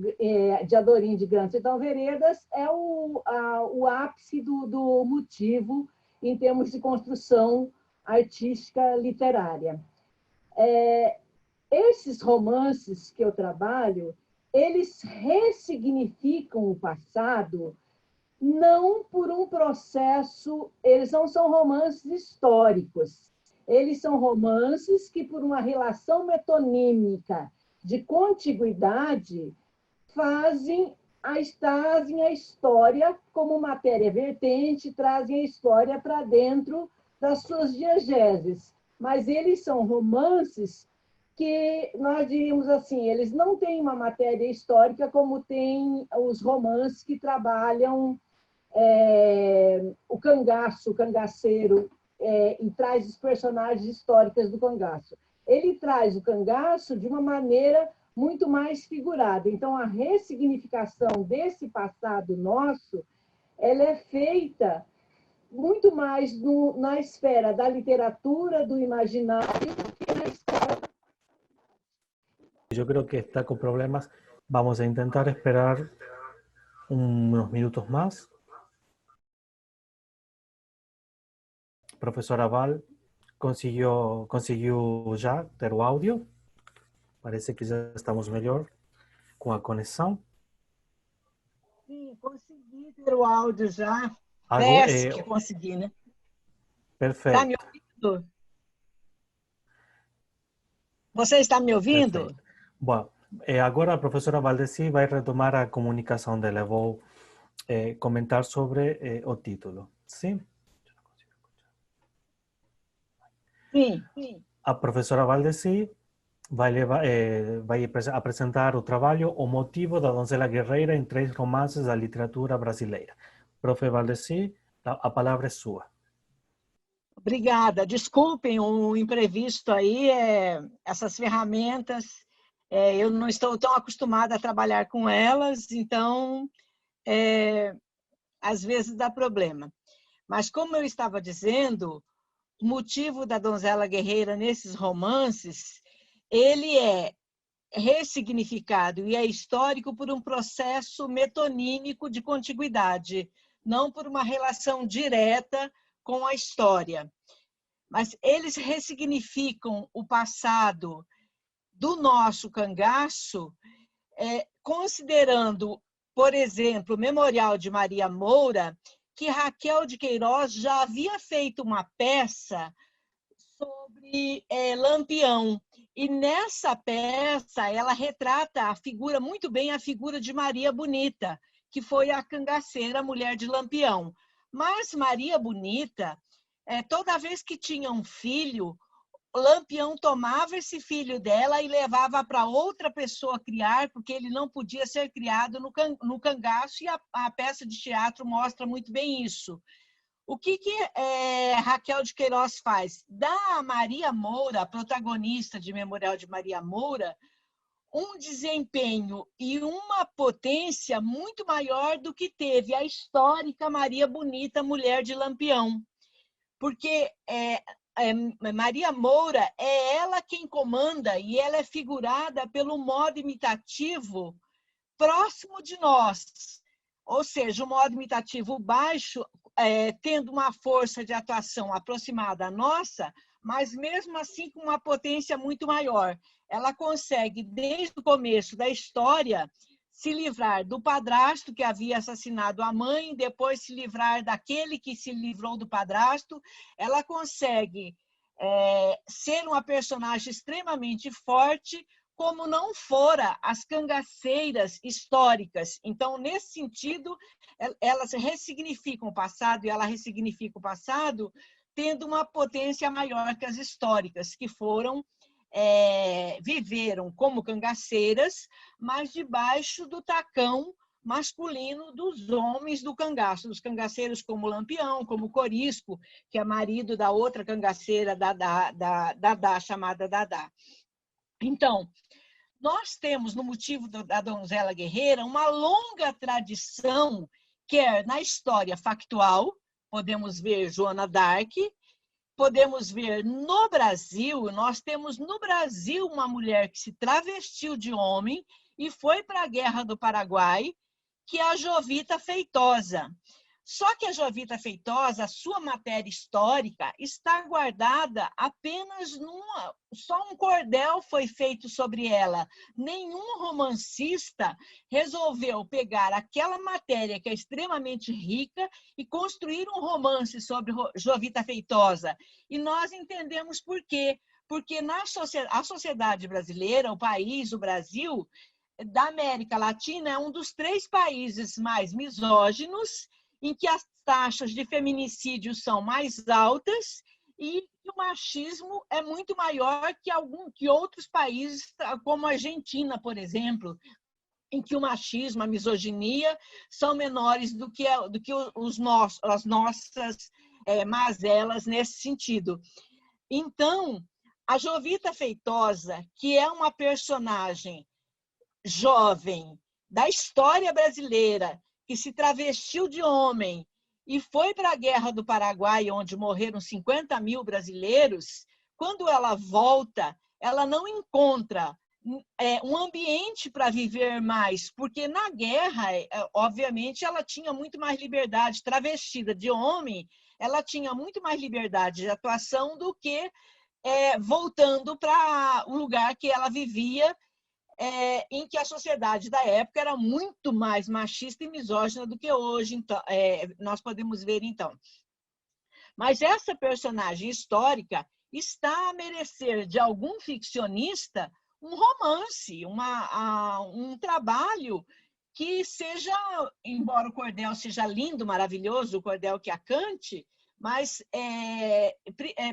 de Adorim de Grande Sertão Veredas é o ápice do motivo em termos de construção artística literária. Esses romances que eu trabalho, eles ressignificam o passado, não por um processo, eles não são romances históricos, eles são romances que, por uma relação metonímica de contiguidade, trazem a história como matéria vertente, trazem a história para dentro das suas diegeses. Mas eles são romances que, nós diríamos assim, eles não têm uma matéria histórica como tem os romances que trabalham o cangaço, o cangaceiro, e traz os personagens históricos do cangaço. Ele traz o cangaço de uma maneira muito mais figurada. Então, a ressignificação desse passado nosso, ela é feita muito mais na esfera da literatura, do imaginário, do que na esfera... Yo creo que está con problemas. Vamos a intentar esperar unos minutos más. Profesora Val, conseguiu já ter o áudio? Parece que já estamos melhor com a conexão. Sim, consegui ter o áudio já. Agora, Parece que consegui, né? Perfeito. Está me ouvindo? Você está me ouvindo? Perfeito. Bom, agora a professora Valdeci vai retomar a comunicação dela. Eu vou comentar sobre o título. Sim? Sim, sim. A professora Valdeci vai apresentar o trabalho O Motivo da Donzela Guerreira em 3 romances da literatura brasileira. Profe Valdeci, a palavra é sua. Obrigada. Desculpem o imprevisto aí, essas ferramentas, eu não estou tão acostumada a trabalhar com elas, então, às vezes dá problema. Mas, como eu estava dizendo, o motivo da Donzela Guerreira nesses romances, ele é ressignificado e é histórico por um processo metonímico de contiguidade, não por uma relação direta com a história. Mas eles ressignificam o passado do nosso cangaço, considerando, por exemplo, o Memorial de Maria Moura, que Raquel de Queiroz já havia feito uma peça sobre Lampião. E nessa peça, ela retrata a figura, muito bem, a figura de Maria Bonita, que foi a cangaceira, a mulher de Lampião. Mas Maria Bonita, toda vez que tinha um filho, Lampião tomava esse filho dela e levava para outra pessoa criar, porque ele não podia ser criado no cangaço, e a peça de teatro mostra muito bem isso. O que Raquel de Queiroz faz? Dá a Maria Moura, a protagonista de Memorial de Maria Moura, um desempenho e uma potência muito maior do que teve a histórica Maria Bonita, mulher de Lampião. Porque Maria Moura é ela quem comanda, e ela é figurada pelo modo imitativo próximo de nós, ou seja, o modo imitativo baixo, tendo uma força de atuação aproximada à nossa, mas mesmo assim com uma potência muito maior. Ela consegue, desde o começo da história, se livrar do padrasto que havia assassinado a mãe, depois se livrar daquele que se livrou do padrasto. Ela consegue ser uma personagem extremamente forte, como não fora as cangaceiras históricas. Então, nesse sentido, elas ressignificam o passado, e ela ressignifica o passado tendo uma potência maior que as históricas, que foram, viveram como cangaceiras, mas debaixo do tacão masculino dos homens do cangaço, dos cangaceiros como Lampião, como Corisco, que é marido da outra cangaceira, Dadá, chamada Dadá. Então, nós temos, no motivo da donzela guerreira, uma longa tradição, quer na história factual, podemos ver Joana d'Arc, podemos ver no Brasil, nós temos no Brasil uma mulher que se travestiu de homem e foi para a Guerra do Paraguai, que é a Jovita Feitosa. Só que a Jovita Feitosa, a sua matéria histórica, está guardada apenas só um cordel foi feito sobre ela. Nenhum romancista resolveu pegar aquela matéria que é extremamente rica e construir um romance sobre Jovita Feitosa. E nós entendemos por quê. Porque a sociedade brasileira, o país, o Brasil, da América Latina, é um dos 3 países mais misóginos, em que as taxas de feminicídio são mais altas e o machismo é muito maior que outros países, como a Argentina, por exemplo, em que o machismo, a misoginia são menores do que as nossas mazelas nesse sentido. Então, a Jovita Feitosa, que é uma personagem jovem da história brasileira, que se travestiu de homem e foi para a Guerra do Paraguai, onde morreram 50 mil brasileiros, quando ela volta, ela não encontra um ambiente para viver mais, porque na guerra, obviamente, ela tinha muito mais liberdade, travestida de homem, ela tinha muito mais liberdade de atuação do que voltando para o lugar que ela vivia, em que a sociedade da época era muito mais machista e misógina do que hoje, então, nós podemos ver então. Mas essa personagem histórica está a merecer de algum ficcionista um romance, um trabalho que seja, embora o cordel seja lindo, maravilhoso, o cordel que a cante, mas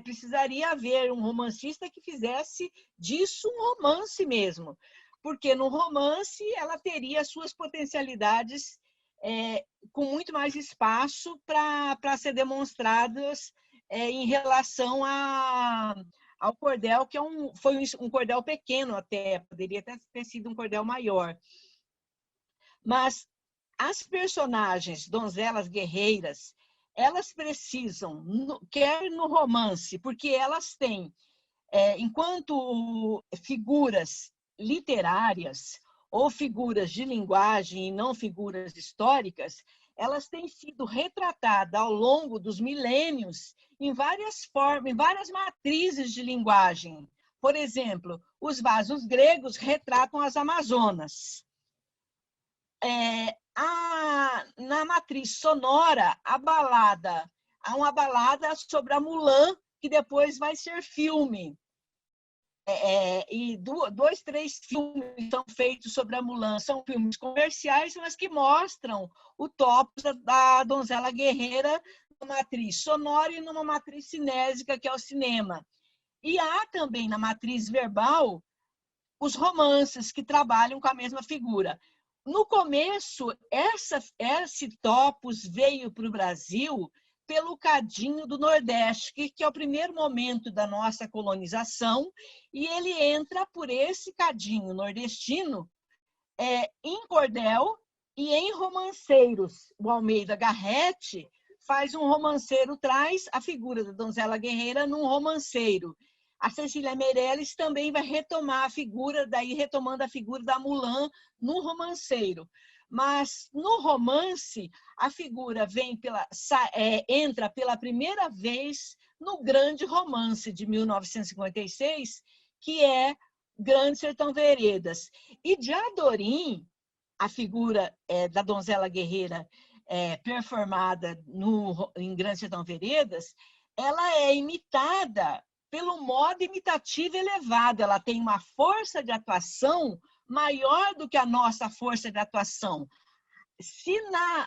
precisaria haver um romancista que fizesse disso um romance mesmo, porque no romance ela teria suas potencialidades com muito mais espaço para ser demonstradas em relação ao cordel, que foi um cordel pequeno até, poderia ter sido um cordel maior. Mas as personagens donzelas guerreiras, elas precisam, quer no romance, porque elas têm, enquanto figuras literárias ou figuras de linguagem e não figuras históricas, elas têm sido retratadas ao longo dos milênios em várias formas, em várias matrizes de linguagem. Por exemplo, os vasos gregos retratam as Amazonas. Na matriz sonora, há uma balada sobre a Mulan, que depois vai ser filme. E 2, 3 filmes são feitos sobre a Mulan, são filmes comerciais, mas que mostram o topos da donzela guerreira numa matriz sonora e numa matriz cinésica, que é o cinema. E há também na matriz verbal os romances que trabalham com a mesma figura. No começo, esse topos veio para o Brasil pelo cadinho do Nordeste, que é o primeiro momento da nossa colonização, e ele entra por esse cadinho nordestino em cordel e em romanceiros. O Almeida Garrett faz um romanceiro, traz a figura da donzela guerreira num romanceiro. A Cecília Meirelles também vai retomar a figura, daí retomando a figura da Mulan no romanceiro. Mas no romance, a figura entra pela primeira vez no grande romance de 1956, que é Grande Sertão Veredas. E de Adorim, a figura da donzela guerreira performada em Grande Sertão Veredas, ela é imitada pelo modo imitativo elevado. Ela tem uma força de atuação maior do que a nossa força de atuação. Se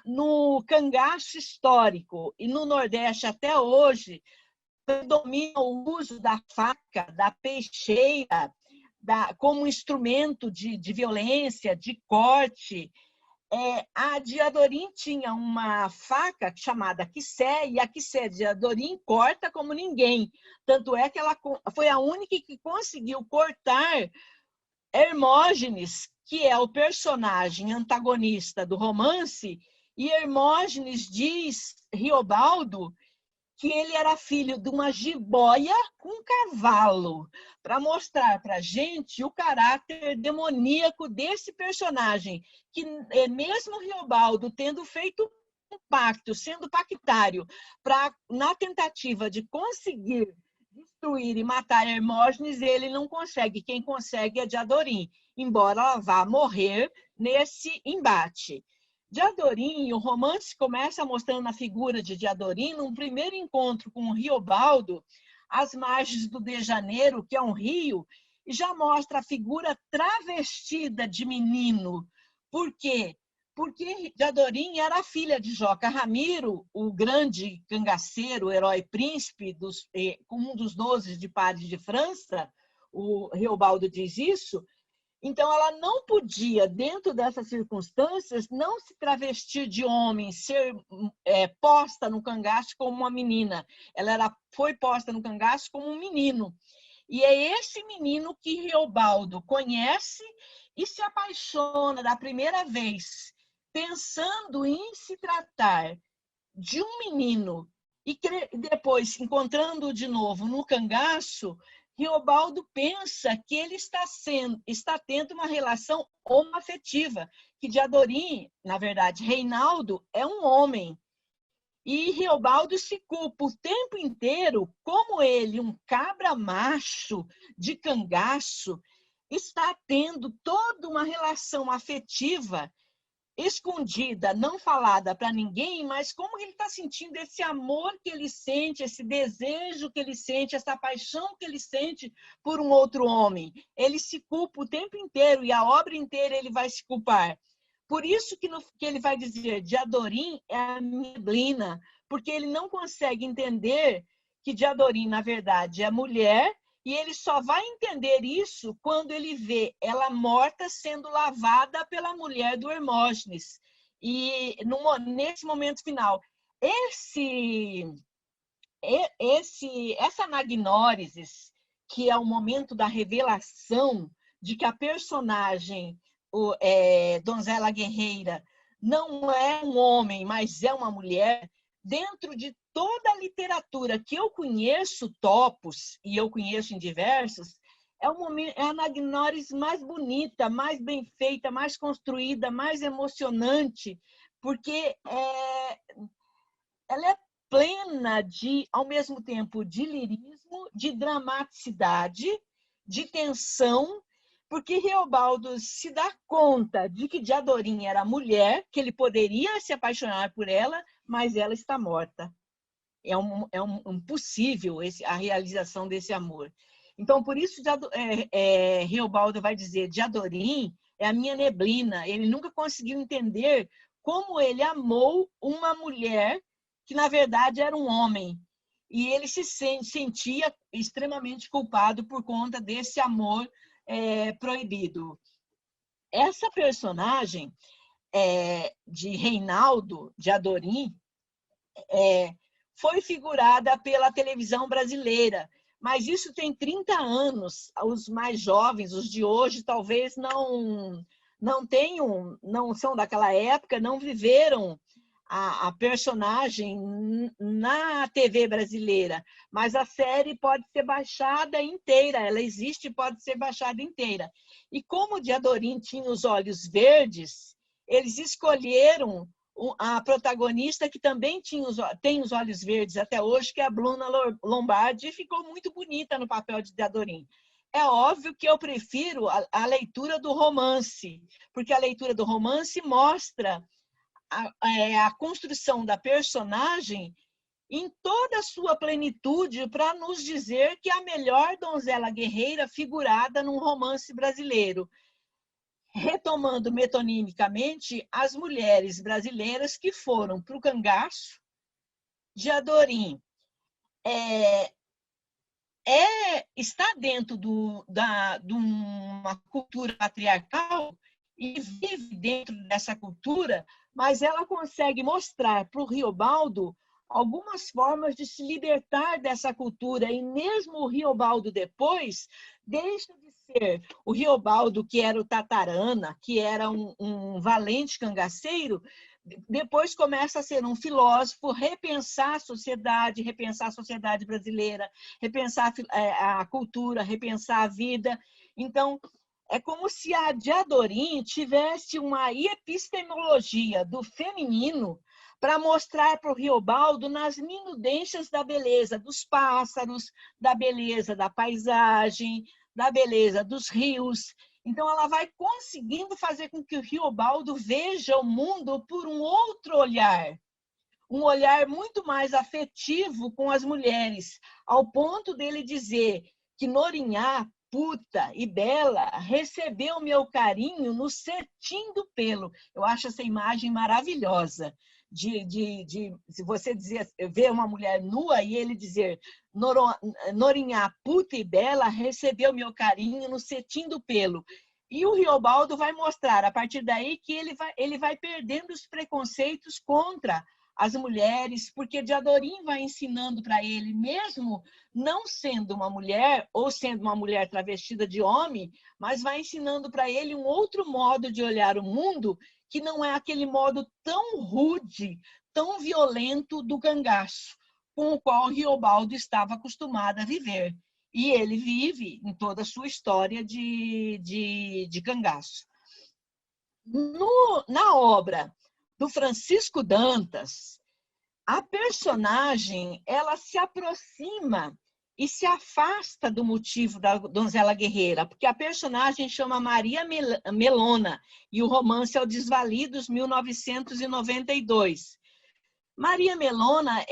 no cangaço histórico e no Nordeste até hoje predomina o uso da faca, da peixeira, como instrumento de violência, de corte, a de Adorim tinha uma faca chamada quissé, e a quissé de Adorim corta como ninguém. Tanto é que ela foi a única que conseguiu cortar Hermógenes, que é o personagem antagonista do romance, e Hermógenes diz, Riobaldo, que ele era filho de uma jiboia com cavalo, para mostrar para a gente o caráter demoníaco desse personagem, que mesmo Riobaldo tendo feito um pacto, sendo pactário, na tentativa de conseguir destruir e matar Hermógenes, ele não consegue. Quem consegue é Diadorim, embora ela vá morrer nesse embate. Diadorim, o romance começa mostrando a figura de Diadorim num primeiro encontro com o Riobaldo, às margens do de Janeiro, que é um rio, e já mostra a figura travestida de menino. Por quê? Porque Diadorim era filha de Joca Ramiro, o grande cangaceiro, herói príncipe, um dos 12 de Paris de França, o Riobaldo diz isso. Então, ela não podia, dentro dessas circunstâncias, não se travestir de homem, ser posta no cangaço como uma menina. Ela foi posta no cangaço como um menino. E é esse menino que Riobaldo conhece e se apaixona da primeira vez, pensando em se tratar de um menino e depois, encontrando-o de novo no cangaço, Riobaldo pensa que ele está tendo uma relação homoafetiva, que Diadorim, na verdade, Reinaldo, é um homem. E Riobaldo se culpa o tempo inteiro como ele, um cabra macho de cangaço, está tendo toda uma relação afetiva escondida, não falada para ninguém, mas como ele está sentindo esse amor que ele sente, esse desejo que ele sente, essa paixão que ele sente por um outro homem. Ele se culpa o tempo inteiro e a obra inteira ele vai se culpar. Por isso que ele vai dizer, Diadorim é a neblina, porque ele não consegue entender que Diadorim, na verdade, é mulher, e ele só vai entender isso quando ele vê ela morta sendo lavada pela mulher do Hermógenes. E nesse momento final, essa anagnórisis, que é o momento da revelação de que a personagem donzela guerreira não é um homem, mas é uma mulher, dentro de toda a literatura que eu conheço, topos, e eu conheço em diversos, é a anagnóris mais bonita, mais bem feita, mais construída, mais emocionante, porque ela é plena ao mesmo tempo, de lirismo, de dramaticidade, de tensão, porque Riobaldo se dá conta de que Diadorim era mulher, que ele poderia se apaixonar por ela, mas ela está morta. É impossível a realização desse amor. Então, por isso, Riobaldo vai dizer, Diadorim é a minha neblina. Ele nunca conseguiu entender como ele amou uma mulher que, na verdade, era um homem. E ele se sentia extremamente culpado por conta desse amor proibido. Essa personagem de Reinaldo, de Adorim, foi figurada pela televisão brasileira, mas isso tem 30 anos. Os mais jovens, os de hoje, talvez não são daquela época, não viveram a personagem na TV brasileira, mas a série pode ser baixada inteira, ela existe e pode ser baixada inteira. E como o Diadorim tinha os olhos verdes, eles escolheram a protagonista que também tem os olhos verdes até hoje, que é a Bruna Lombardi, e ficou muito bonita no papel de Diadorim. É óbvio que eu prefiro a leitura do romance, porque a leitura do romance mostra a construção da personagem em toda a sua plenitude para nos dizer que é a melhor donzela guerreira figurada num romance brasileiro. Retomando metonimicamente as mulheres brasileiras que foram para o cangaço. Diadorim está dentro de uma cultura patriarcal e vive dentro dessa cultura, mas ela consegue mostrar para o Riobaldo algumas formas de se libertar dessa cultura, e mesmo o Riobaldo depois deixa de ser o Riobaldo que era o Tatarana, que era um valente cangaceiro, depois começa a ser um filósofo, repensar a sociedade brasileira, repensar a cultura, repensar a vida. Então, é como se a Diadorim tivesse uma epistemologia do feminino para mostrar para o Riobaldo nas minudências da beleza dos pássaros, da beleza da paisagem, da beleza dos rios. Então, ela vai conseguindo fazer com que o Riobaldo veja o mundo por um outro olhar, um olhar muito mais afetivo com as mulheres, ao ponto dele dizer que Norinhá, puta e bela, recebeu meu carinho no cetim do pelo. Eu acho essa imagem maravilhosa. Se você ver uma mulher nua e ele dizer Norinhá, puta e bela, recebeu meu carinho no cetim do pelo. E o Riobaldo vai mostrar, a partir daí, que ele vai perdendo os preconceitos contra as mulheres, porque Diadorim vai ensinando para ele, mesmo não sendo uma mulher, ou sendo uma mulher travestida de homem, mas vai ensinando para ele um outro modo de olhar o mundo, que não é aquele modo tão rude, tão violento do cangaço, com o qual Riobaldo estava acostumado a viver. E ele vive em toda a sua história de cangaço. Na obra do Francisco Dantas, a personagem ela se aproxima e se afasta do motivo da donzela guerreira, porque a personagem chama Maria Melona e o romance é o Desvalidos, 1992. Maria Melona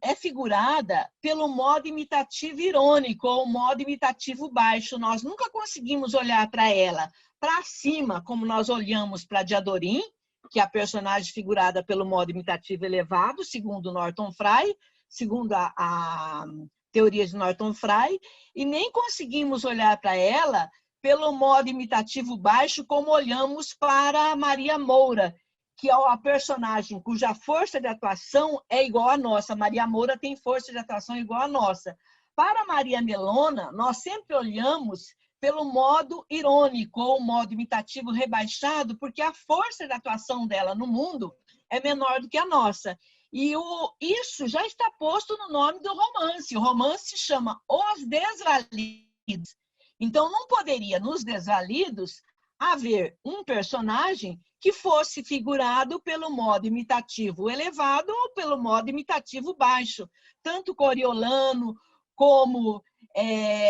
é figurada pelo modo imitativo irônico ou modo imitativo baixo. Nós nunca conseguimos olhar para ela para cima, como nós olhamos para Diadorim, que é a personagem figurada pelo modo imitativo elevado, segundo Norton Fry, segundo a teoria de Norton Fry, e nem conseguimos olhar para ela pelo modo imitativo baixo, como olhamos para Maria Moura, que é a personagem cuja força de atuação é igual à nossa. Maria Moura tem força de atuação igual à nossa. Para Maria Melona, nós sempre olhamos pelo modo irônico ou modo imitativo rebaixado, porque a força de atuação dela no mundo é menor do que a nossa. E isso já está posto no nome do romance. O romance se chama Os Desvalidos. Então, não poderia, nos Desvalidos, haver um personagem que fosse figurado pelo modo imitativo elevado ou pelo modo imitativo baixo. Tanto Coriolano como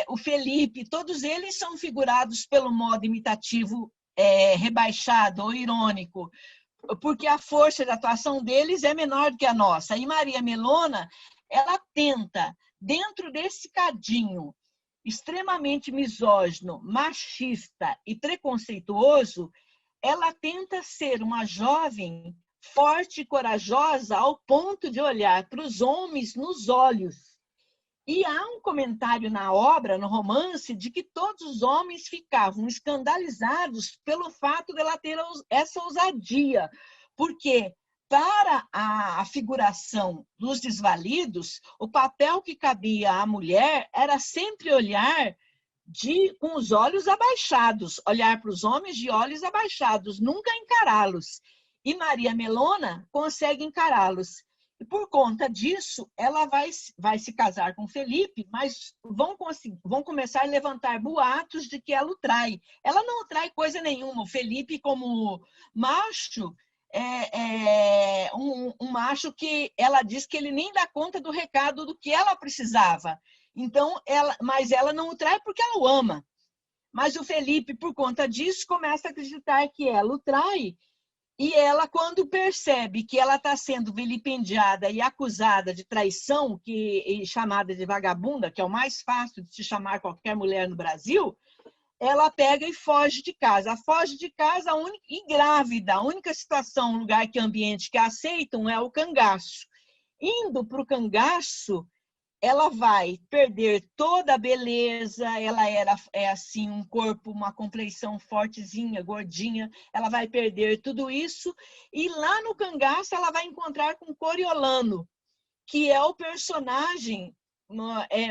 o Felipe, todos eles são figurados pelo modo imitativo rebaixado ou irônico, porque a força de atuação deles é menor do que a nossa. E Maria Melona, ela tenta, dentro desse cadinho extremamente misógino, machista e preconceituoso, ela tenta ser uma jovem forte e corajosa ao ponto de olhar para os homens nos olhos. E há um comentário na obra, no romance, de que todos os homens ficavam escandalizados pelo fato dela ter essa ousadia, porque para a figuração dos desvalidos, o papel que cabia à mulher era sempre olhar com os olhos abaixados, olhar para os homens de olhos abaixados, nunca encará-los. E Maria Melona consegue encará-los. E por conta disso, ela vai se casar com Felipe, mas vão começar a levantar boatos de que ela o trai. Ela não trai coisa nenhuma. O Felipe, como macho, é um macho que ela diz que ele nem dá conta do recado do que ela precisava. Então, mas ela não o trai porque ela o ama. Mas o Felipe, por conta disso, começa a acreditar que ela o trai. E ela, quando percebe que ela está sendo vilipendiada e acusada de traição, e chamada de vagabunda, que é o mais fácil de se chamar qualquer mulher no Brasil, ela pega e foge de casa. Foge de casa e grávida. A única situação, lugar que ambiente que aceitam é o cangaço. Indo para o cangaço, ela vai perder toda a beleza, ela é assim, um corpo, uma compleição fortezinha, gordinha, ela vai perder tudo isso, e lá no cangaço ela vai encontrar com Coriolano, que é o personagem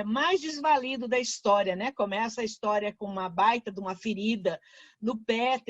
mais desvalido da história, né? Começa a história com uma baita de uma ferida no pé,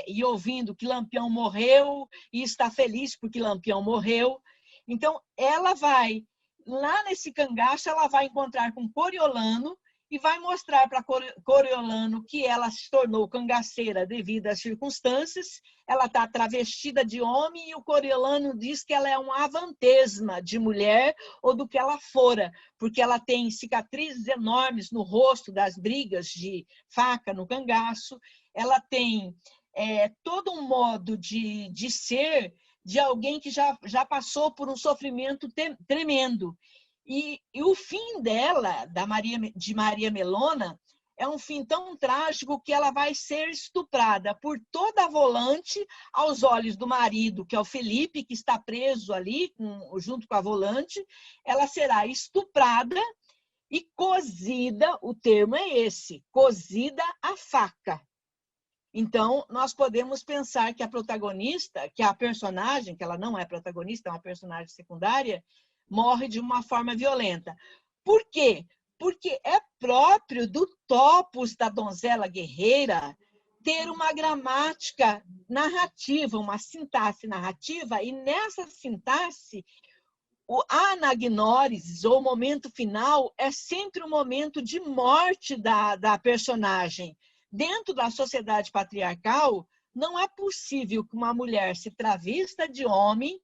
e ouvindo que Lampião morreu, e está feliz porque Lampião morreu. Então, ela vai lá nesse cangaço, ela vai encontrar com Coriolano e vai mostrar para Coriolano que ela se tornou cangaceira devido às circunstâncias. Ela está travestida de homem e o Coriolano diz que ela é uma avantesma de mulher ou do que ela fora, porque ela tem cicatrizes enormes no rosto das brigas de faca no cangaço. Ela tem todo um modo de ser de alguém que já passou por um sofrimento tremendo. E o fim dela, de Maria Melona, é um fim tão trágico que ela vai ser estuprada por toda a volante aos olhos do marido, que é o Felipe, que está preso ali junto com a volante. Ela será estuprada e cozida, o termo é esse, cozida à faca. Então, nós podemos pensar que a protagonista, que a personagem, que ela não é protagonista, é uma personagem secundária, morre de uma forma violenta. Por quê? Porque é próprio do topos da donzela guerreira ter uma gramática narrativa, uma sintaxe narrativa, e nessa sintaxe, a anagnórisis, ou o momento final, é sempre um momento de morte da personagem. Dentro da sociedade patriarcal, não é possível que uma mulher se travista de homem,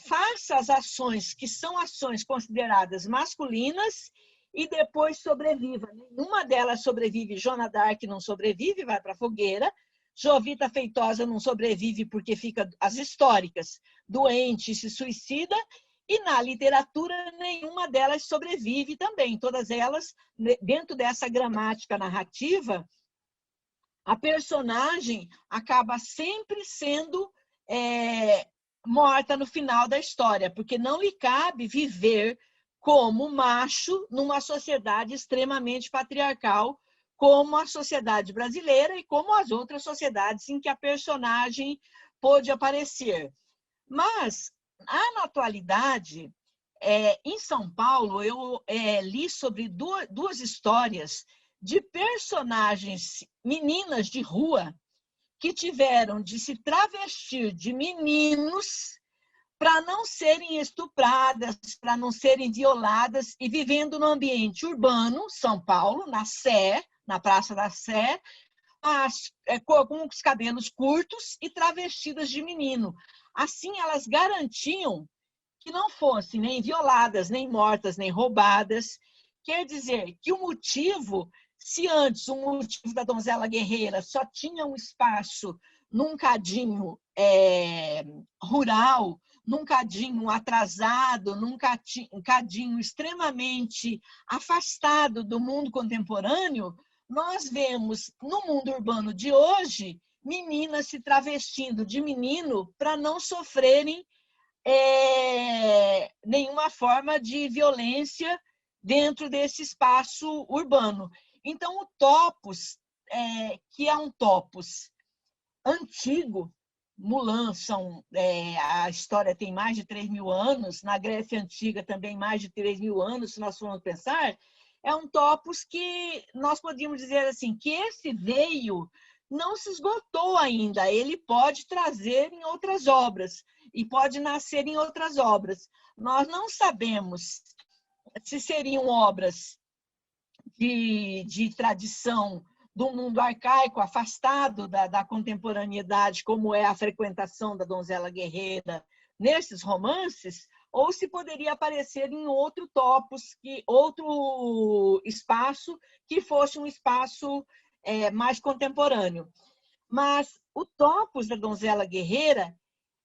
faça as ações que são ações consideradas masculinas e depois sobreviva. Nenhuma delas sobrevive. Joana d'Arc não sobrevive, vai para a fogueira. Jovita Feitosa não sobrevive porque fica, as históricas, doente, se suicida. E na literatura, nenhuma delas sobrevive também. Todas elas, dentro dessa gramática narrativa, a personagem acaba sempre sendo morta no final da história, porque não lhe cabe viver como macho numa sociedade extremamente patriarcal, como a sociedade brasileira e como as outras sociedades em que a personagem pôde aparecer. Mas, na atualidade, em São Paulo, eu li sobre duas histórias de personagens, meninas de rua, que tiveram de se travestir de meninos para não serem estupradas, para não serem violadas, e vivendo no ambiente urbano, São Paulo, na Sé, na Praça da Sé, com os cabelos curtos e travestidas de menino. Assim, elas garantiam que não fossem nem violadas, nem mortas, nem roubadas. Quer dizer que o motivo, se antes o motivo da donzela guerreira só tinha um espaço num cadinho rural, num cadinho atrasado, num cadinho extremamente afastado do mundo contemporâneo, nós vemos no mundo urbano de hoje meninas se travestindo de menino para não sofrerem nenhuma forma de violência dentro desse espaço urbano. Então, o topos, que é um topos antigo, Mulan, a história tem mais de 3.000 anos, na Grécia Antiga também mais de 3.000 anos, se nós formos pensar, é um topos que nós podíamos dizer assim, que esse veio não se esgotou ainda. Ele pode trazer em outras obras e pode nascer em outras obras. Nós não sabemos se seriam obras de tradição do mundo arcaico, afastado da contemporaneidade, como é a frequentação da donzela guerreira nesses romances, ou se poderia aparecer em outro topos, outro espaço que fosse um espaço mais contemporâneo. Mas o topos da donzela guerreira,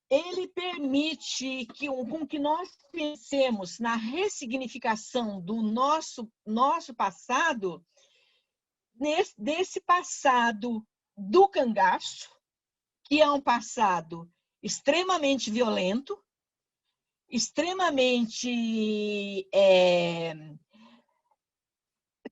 ele permite com que nós pensemos na ressignificação do nosso passado, desse passado do cangaço, que é um passado extremamente violento, extremamente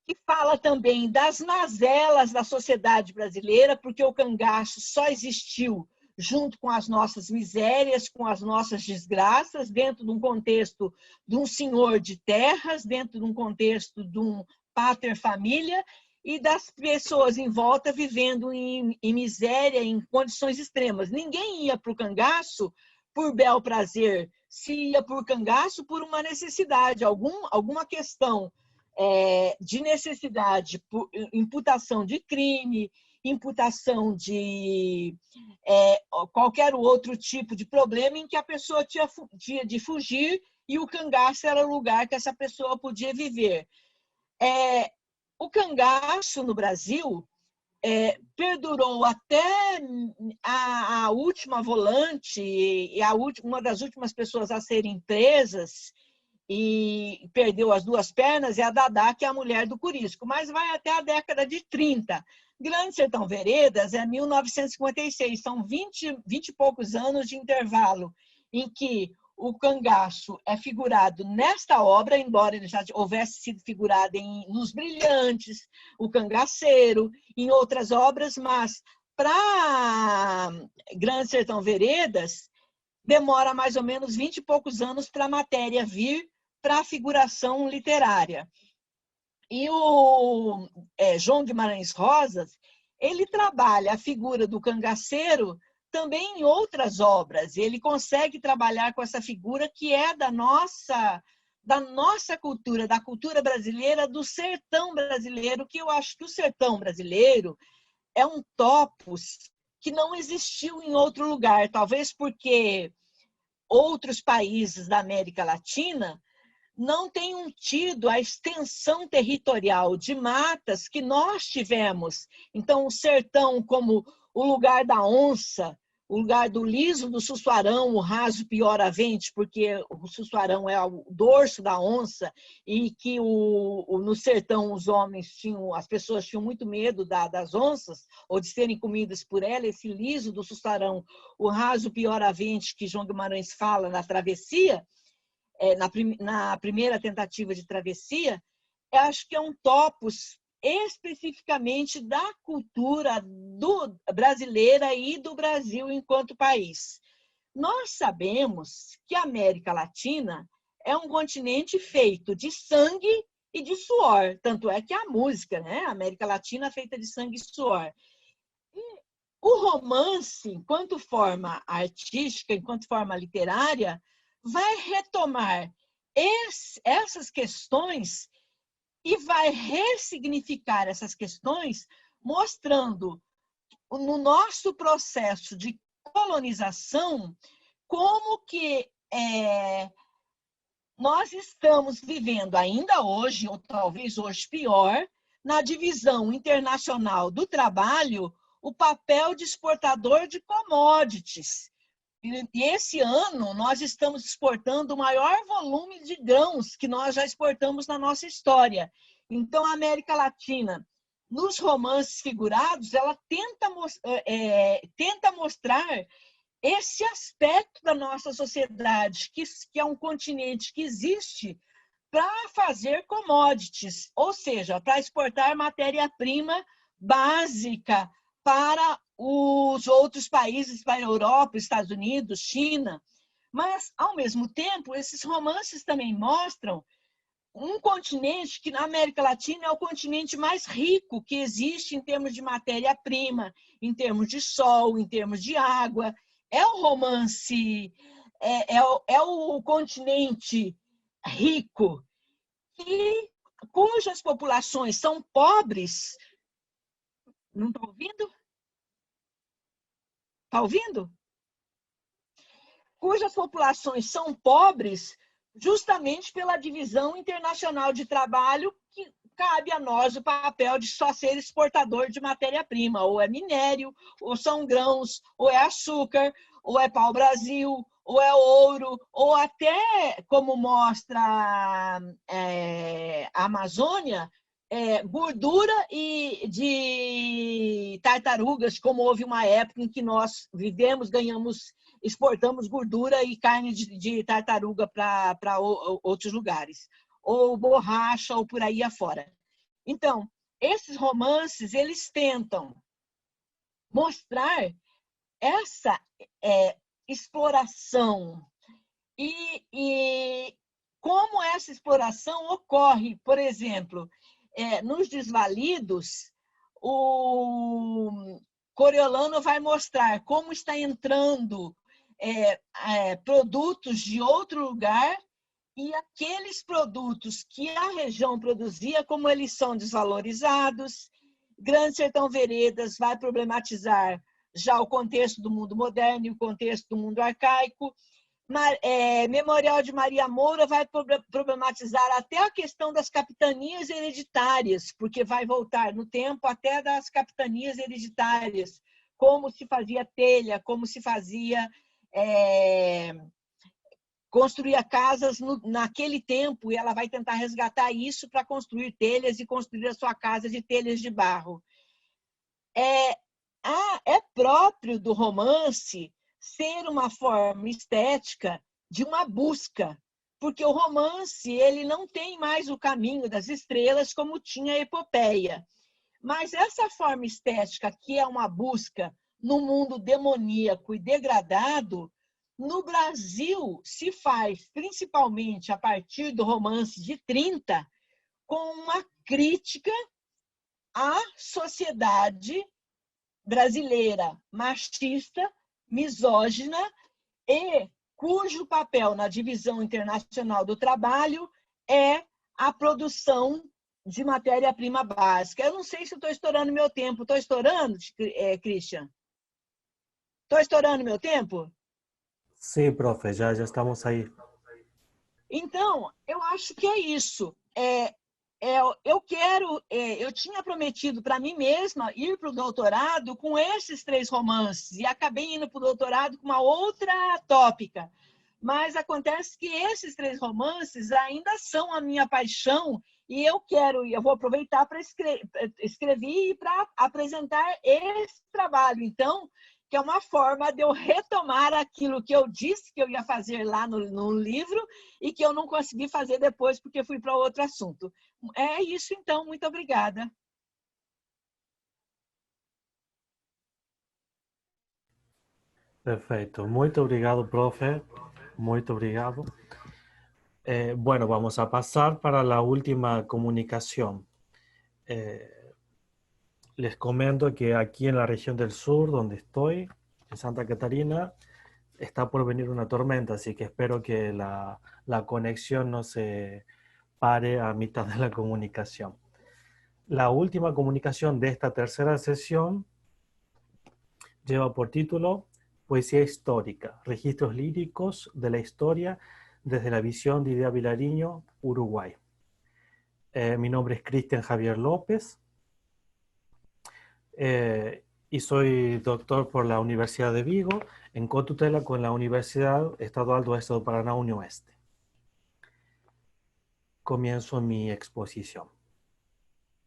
que fala também das mazelas da sociedade brasileira, porque o cangaço só existiu junto com as nossas misérias, com as nossas desgraças, dentro de um contexto de um senhor de terras, dentro de um contexto de um pater família, e das pessoas em volta vivendo em miséria, em condições extremas. Ninguém ia para o cangaço por bel prazer, se ia por cangaço por uma necessidade, alguma questão de necessidade, por imputação de crime, imputação de qualquer outro tipo de problema em que a pessoa tinha de fugir, e o cangaço era o lugar que essa pessoa podia viver. O cangaço no Brasil perdurou até a última volante, e uma das últimas pessoas a serem presas e perdeu as duas pernas é a Dadá, que é a mulher do Curisco, mas vai até a década de 30. Grande Sertão Veredas é 1956, são 20 e poucos anos de intervalo em que o cangaço é figurado nesta obra, embora ele já houvesse sido figurado nos Brilhantes, o Cangaceiro, em outras obras, mas para Grande Sertão Veredas demora mais ou menos 20 e poucos anos para a matéria vir para a figuração literária. E o João Guimarães Rosas, ele trabalha a figura do cangaceiro também em outras obras. Ele consegue trabalhar com essa figura que é da nossa cultura, da cultura brasileira, do sertão brasileiro, que eu acho que o sertão brasileiro é um topos que não existiu em outro lugar, talvez porque outros países da América Latina não tenham tido a extensão territorial de matas que nós tivemos. Então, o sertão como o lugar da onça, o lugar do liso do sussuarão, o raso pioravente, porque o sussuarão é o dorso da onça, e que no sertão os homens as pessoas tinham muito medo das onças, ou de serem comidas por ela. Esse liso do sussuarão, o raso pioravente, que João Guimarães fala na travessia, na primeira tentativa de travessia, eu acho que é um topos especificamente da cultura brasileira e do Brasil enquanto país. Nós sabemos que a América Latina é um continente feito de sangue e de suor, tanto é que a música, né? A América Latina é feita de sangue e suor. E o romance, enquanto forma artística, enquanto forma literária, vai retomar essas questões e vai ressignificar essas questões, mostrando no nosso processo de colonização como que nós estamos vivendo ainda hoje, ou talvez hoje pior, na divisão internacional do trabalho, o papel de exportador de commodities. E esse ano nós estamos exportando o maior volume de grãos que nós já exportamos na nossa história. Então, a América Latina, nos romances figurados, ela tenta mostrar esse aspecto da nossa sociedade, que é um continente que existe para fazer commodities, ou seja, para exportar matéria-prima básica para os outros países, para a Europa, Estados Unidos, China. Mas, ao mesmo tempo, esses romances também mostram um continente que na América Latina é o continente mais rico que existe em termos de matéria-prima, em termos de sol, em termos de água. É o romance, é o continente rico, e cujas populações são pobres. Não está ouvindo? Está ouvindo? Cujas populações são pobres justamente pela divisão internacional de trabalho, que cabe a nós o papel de só ser exportador de matéria-prima, ou é minério, ou são grãos, ou é açúcar, ou é pau-brasil, ou é ouro, ou até, como mostra a Amazônia, gordura e de tartarugas, como houve uma época em que nós vivemos, exportamos gordura e carne de tartaruga para outros lugares, ou borracha, ou por aí afora. Então, esses romances, eles tentam mostrar essa exploração e como essa exploração ocorre, por exemplo, nos Desvalidos, o Coriolano vai mostrar como está entrando produtos de outro lugar, e aqueles produtos que a região produzia, como eles são desvalorizados. Grande Sertão Veredas vai problematizar já o contexto do mundo moderno e o contexto do mundo arcaico. Memorial de Maria Moura vai problematizar até a questão das capitanias hereditárias, porque vai voltar no tempo até das capitanias hereditárias, como se fazia telha, como se fazia construir casas naquele tempo, e ela vai tentar resgatar isso para construir telhas e construir a sua casa de telhas de barro. É próprio do romance ser uma forma estética de uma busca, porque o romance ele não tem mais o caminho das estrelas como tinha a epopeia. Mas essa forma estética, que é uma busca no mundo demoníaco e degradado, no Brasil se faz principalmente a partir do romance de 30, com uma crítica à sociedade brasileira machista, misógina, e cujo papel na divisão internacional do trabalho é a produção de matéria-prima básica. Eu não sei se estou estourando meu tempo. Estou estourando, Christian? Estou estourando meu tempo? Sí, profe, ya estamos ahí. Então, eu acho que é isso. Eu tinha prometido para mim mesma ir para o doutorado com esses 3 romances, e acabei indo para o doutorado com uma outra tópica. Mas acontece que esses 3 romances ainda são a minha paixão, e eu vou aproveitar para escrever e para apresentar esse trabalho. Então, que é uma forma de eu retomar aquilo que eu disse que eu ia fazer lá no livro e que eu não consegui fazer depois porque fui para outro assunto. É isso, então. Muito obrigada. Perfecto. Muito obrigado, profe. Muito obrigado. Bueno, vamos a pasar para la última comunicación. Les comento que aquí en la región del sur, donde estoy, en Santa Catarina, está por venir una tormenta, así que espero que la conexión no se pare a mitad de la comunicación. La última comunicación de esta tercera sesión lleva por título Poesía histórica, registros líricos de la historia desde la visión de Idea Vilariño, Uruguay. Mi nombre es Cristian Javier López y soy doctor por la Universidad de Vigo, en cotutela con la Universidad Estadual do Oeste do Paraná, Unioeste. Comienzo mi exposición.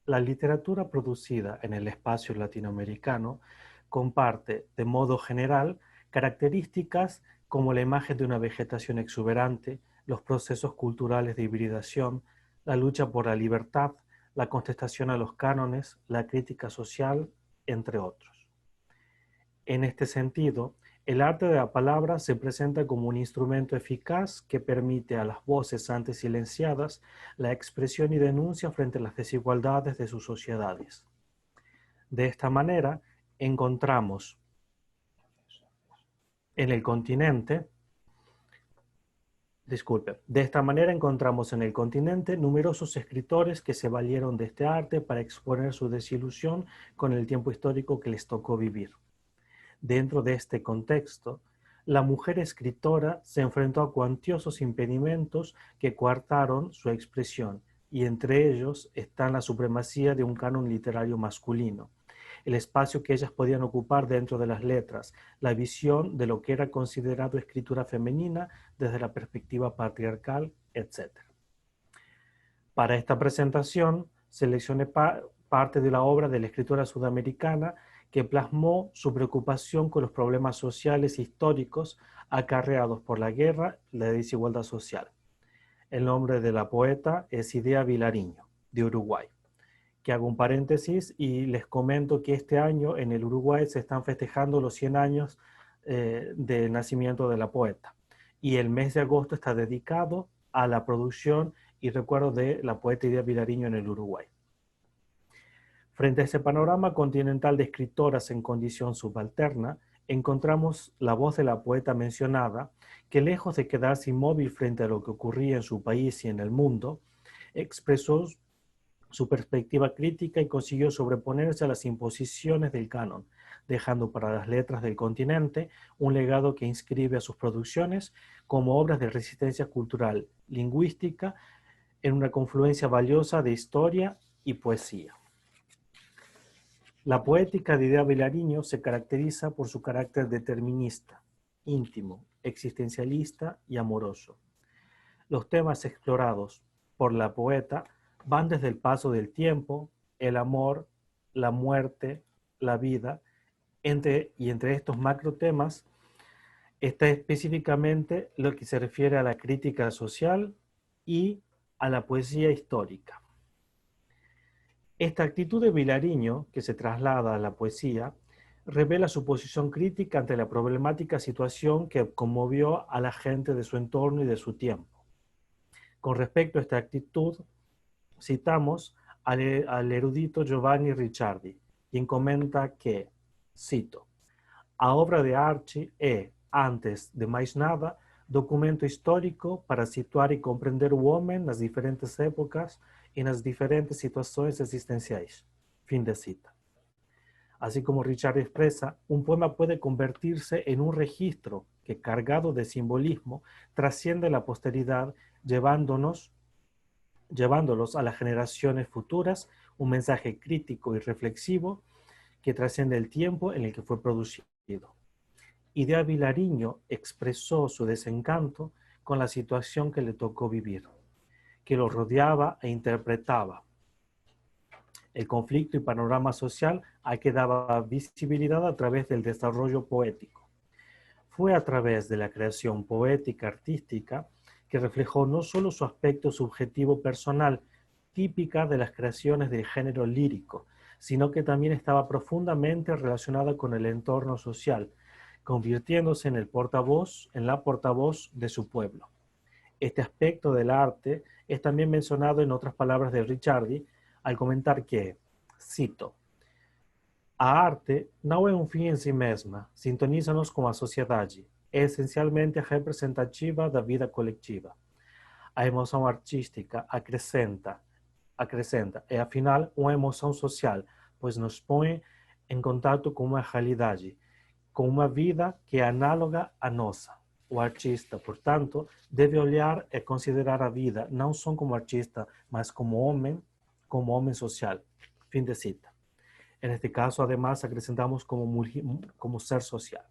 La literatura producida en el espacio latinoamericano comparte, de modo general, características como la imagen de una vegetación exuberante, los procesos culturales de hibridación, la lucha por la libertad, la contestación a los cánones, la crítica social, entre otros. En este sentido, El arte de la palabra se presenta como un instrumento eficaz que permite a las voces antes silenciadas la expresión y denuncia frente a las desigualdades de sus sociedades. De esta manera, encontramos en el continente numerosos escritores que se valieron de este arte para exponer su desilusión con el tiempo histórico que les tocó vivir. Dentro de este contexto, la mujer escritora se enfrentó a cuantiosos impedimentos que coartaron su expresión, y entre ellos está la supremacía de un canon literario masculino, el espacio que ellas podían ocupar dentro de las letras, la visión de lo que era considerado escritura femenina desde la perspectiva patriarcal, etc. Para esta presentación, seleccioné parte de la obra de la escritora sudamericana que plasmó su preocupación con los problemas sociales e históricos acarreados por la guerra y la desigualdad social. El nombre de la poeta es Idea Vilariño, de Uruguay. Que hago un paréntesis y les comento que este año en el Uruguay se están festejando los 100 años del nacimiento de la poeta. Y el mes de agosto está dedicado a la producción y recuerdo de la poeta Idea Vilariño en el Uruguay. Frente a ese panorama continental de escritoras en condición subalterna, encontramos la voz de la poeta mencionada, que lejos de quedarse inmóvil frente a lo que ocurría en su país y en el mundo, expresó su perspectiva crítica y consiguió sobreponerse a las imposiciones del canon, dejando para las letras del continente un legado que inscribe a sus producciones como obras de resistencia cultural, lingüística, en una confluencia valiosa de historia y poesía. La poética de Idea Vilariño se caracteriza por su carácter determinista, íntimo, existencialista y amoroso. Los temas explorados por la poeta van desde el paso del tiempo, el amor, la muerte, la vida, entre estos macrotemas está específicamente lo que se refiere a la crítica social y a la poesía histórica. Esta actitud de Vilariño, que se traslada a la poesía, revela su posición crítica ante la problemática situación que conmovió a la gente de su entorno y de su tiempo. Con respecto a esta actitud, citamos al erudito Giovanni Ricciardi, quien comenta que, cito, "A obra de arte é, antes de mais nada, documento histórico para situar e compreender o homem nas diferentes épocas y nas diferentes situaciones existenciales". Fin de cita. Así como Richard expresa, un poema puede convertirse en un registro que, cargado de simbolismo, trasciende la posteridad, llevándolos a las generaciones futuras un mensaje crítico y reflexivo que trasciende el tiempo en el que fue producido. Idea Vilariño expresó su desencanto con la situación que le tocó vivir, que lo rodeaba e interpretaba. El conflicto y panorama social al que daba visibilidad a través del desarrollo poético. Fue a través de la creación poética artística que reflejó no solo su aspecto subjetivo personal, típica de las creaciones del género lírico, sino que también estaba profundamente relacionada con el entorno social, convirtiéndose en la portavoz de su pueblo. Este aspecto del arte es también mencionado en otras palabras de Ricciardi al comentar que, cito, "A arte não é um fim em si mesma, sintoniza-nos com a sociedade, é essencialmente representativa da vida coletiva. A emoção artística acrescenta, é afinal uma emoção social, pois nos põe em contato com uma realidade, com uma vida que é análoga à nossa. O artista, portanto, deve olhar e considerar a vida não só como artista, mas como homem social". Fin de cita. En este caso, además, acrecentamos como ser social.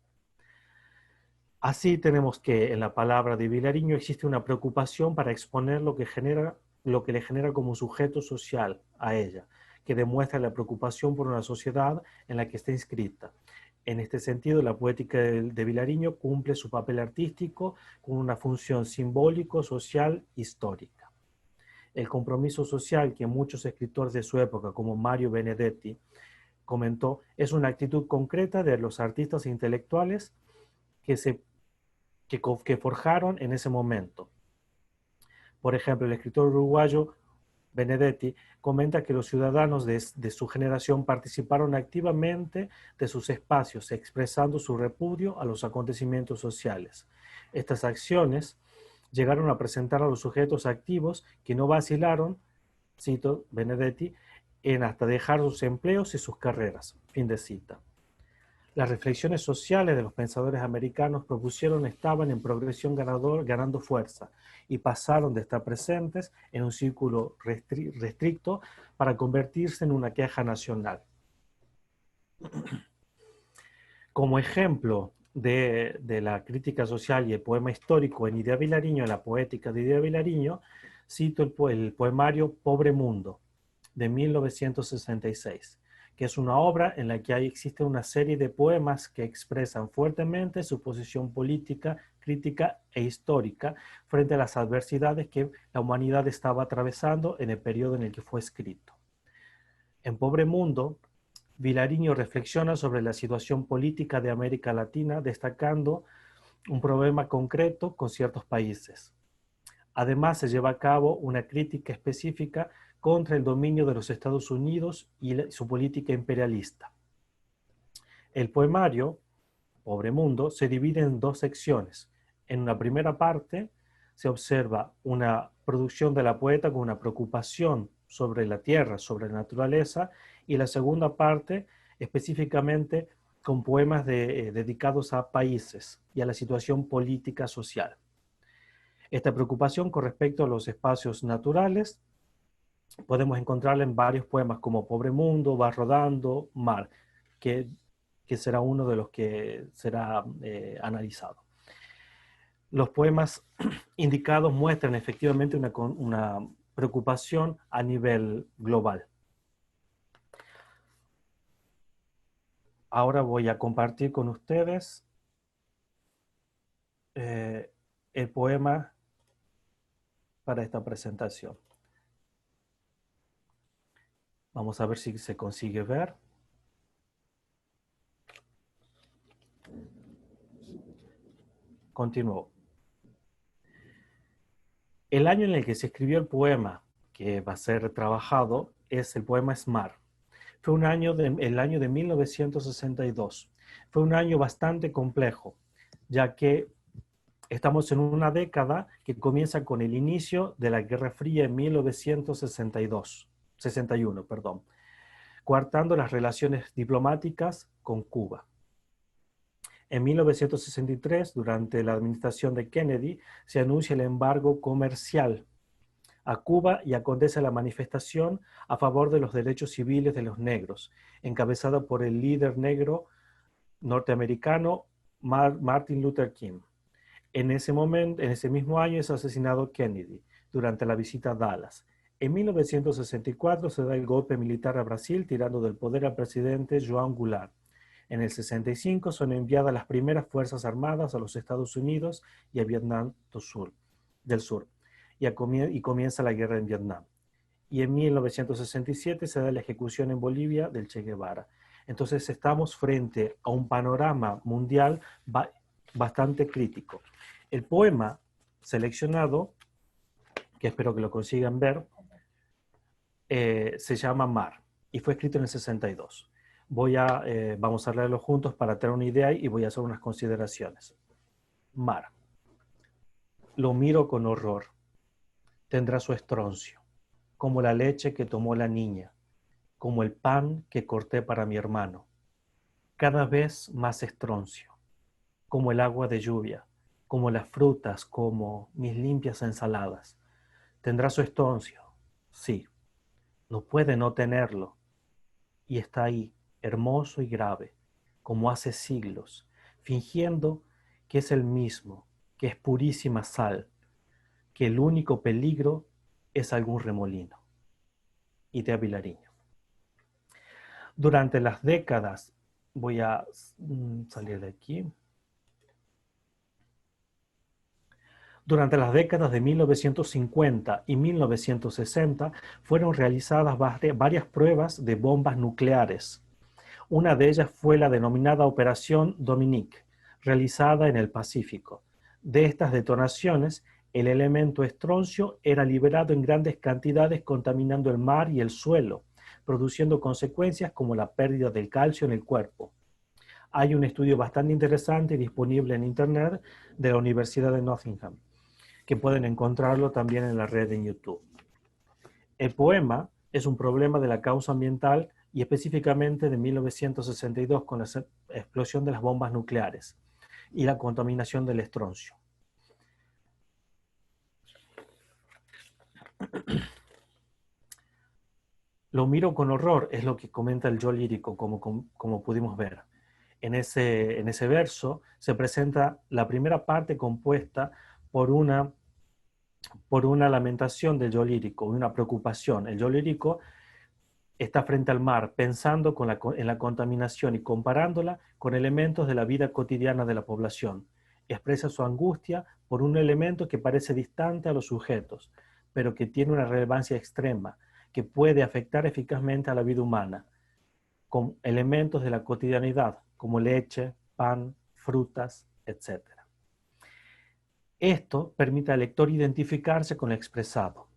Así tenemos que en la palabra de Vilariño existe una preocupación para exponer lo que le genera como sujeto social a ella, que demuestra la preocupación por una sociedad en la que está inscrita. En este sentido, la poética de Vilariño cumple su papel artístico con una función simbólico, social, histórica. El compromiso social que muchos escritores de su época, como Mario Benedetti, comentó, es una actitud concreta de los artistas intelectuales que forjaron en ese momento. Por ejemplo, el escritor uruguayo Benedetti comenta que los ciudadanos de su generación participaron activamente de sus espacios, expresando su repudio a los acontecimientos sociales. Estas acciones llegaron a presentar a los sujetos activos que no vacilaron, cito Benedetti, en hasta dejar sus empleos y sus carreras. Fin de cita. Las reflexiones sociales de los pensadores americanos propusieron estaban en progresión ganando fuerza y pasaron de estar presentes en un círculo restricto para convertirse en una queja nacional. Como ejemplo de la crítica social y el poema histórico en Idea Vilariño, en la poética de Idea Vilariño, cito el poemario Pobre Mundo, de 1966, que es una obra en la que existe una serie de poemas que expresan fuertemente su posición política, crítica e histórica frente a las adversidades que la humanidad estaba atravesando en el periodo en el que fue escrito. En Pobre Mundo, Vilariño reflexiona sobre la situación política de América Latina, destacando un problema concreto con ciertos países. Además, se lleva a cabo una crítica específica contra el dominio de los Estados Unidos y su política imperialista. El poemario, Pobre Mundo, se divide en dos secciones. En una primera parte se observa una producción de la poeta con una preocupación sobre la tierra, sobre la naturaleza, y la segunda parte específicamente con poemas dedicados a países y a la situación política social. Esta preocupación con respecto a los espacios naturales podemos encontrarla en varios poemas como Pobre Mundo, Va Rodando, Mar, que será uno de los que será analizado. Los poemas indicados muestran efectivamente una preocupación a nivel global. Ahora voy a compartir con ustedes el poema para esta presentación. Vamos a ver si se consigue ver. Continúo. El año en el que se escribió el poema que va a ser trabajado es el poema Mar. Fue el año de 1962. Fue un año bastante complejo, ya que estamos en una década que comienza con el inicio de la Guerra Fría en 1961, coartando las relaciones diplomáticas con Cuba. En 1963, durante la administración de Kennedy, se anuncia el embargo comercial a Cuba y acontece la manifestación a favor de los derechos civiles de los negros, encabezada por el líder negro norteamericano Martin Luther King. En ese mismo año es asesinado Kennedy durante la visita a Dallas. En 1964 se da el golpe militar a Brasil, tirando del poder al presidente João Goulart. En el 65 son enviadas las primeras fuerzas armadas a los Estados Unidos y a Vietnam del Sur, y comienza la guerra en Vietnam. Y en 1967 se da la ejecución en Bolivia del Che Guevara. Entonces estamos frente a un panorama mundial bastante crítico. El poema seleccionado, que espero que lo consigan ver, se llama Mar y fue escrito en el 62. Vamos a leerlo juntos para tener una idea y voy a hacer unas consideraciones. Mar. Lo miro con horror. Tendrá su estroncio, como la leche que tomó la niña, como el pan que corté para mi hermano. Cada vez más estroncio, como el agua de lluvia, como las frutas, como mis limpias ensaladas. Tendrá su estroncio, sí. No puede no tenerlo. Y está ahí, hermoso y grave, como hace siglos, fingiendo que es el mismo, que es purísima sal, que el único peligro es algún remolino. Idea Vilariño. Durante las décadas, voy a salir de aquí. Durante las décadas de 1950 y 1960 fueron realizadas varias pruebas de bombas nucleares. Una de ellas fue la denominada Operación Dominique, realizada en el Pacífico. De estas detonaciones, el elemento estroncio era liberado en grandes cantidades contaminando el mar y el suelo, produciendo consecuencias como la pérdida del calcio en el cuerpo. Hay un estudio bastante interesante disponible en internet de la Universidad de Nottingham, que pueden encontrarlo también en la red en YouTube. El poema es un problema de la causa ambiental y específicamente de 1962 con la explosión de las bombas nucleares y la contaminación del estroncio. Lo miro con horror, es lo que comenta el yo lírico, como pudimos ver. En ese verso se presenta la primera parte compuesta por una lamentación del yo lírico, una preocupación. El yo lírico está frente al mar, pensando en la contaminación y comparándola con elementos de la vida cotidiana de la población. Expresa su angustia por un elemento que parece distante a los sujetos, pero que tiene una relevancia extrema, que puede afectar eficazmente a la vida humana, con elementos de la cotidianidad, como leche, pan, frutas, etc. Esto permite al lector identificarse con lo expresado.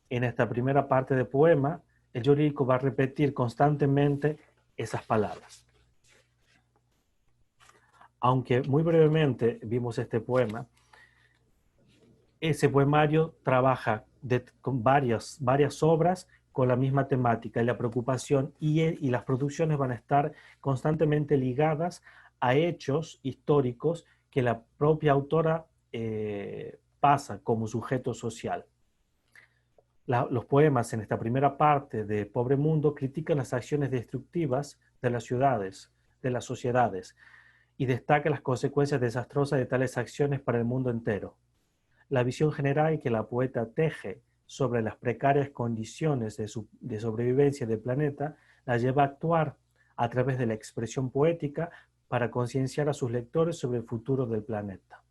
En esta primera parte del poema, el yo lírico va a repetir constantemente esas palabras. Aunque muy brevemente vimos este poema, ese poemario trabaja con varias obras con la misma temática y la preocupación, y las producciones van a estar constantemente ligadas a hechos históricos que la propia autora pasa como sujeto social. Los poemas en esta primera parte de Pobre Mundo critican las acciones destructivas de las ciudades, de las sociedades, y destacan las consecuencias desastrosas de tales acciones para el mundo entero. La visión general que la poeta teje sobre las precarias condiciones de sobrevivencia del planeta la lleva a actuar a través de la expresión poética para concienciar a sus lectores sobre el futuro del planeta.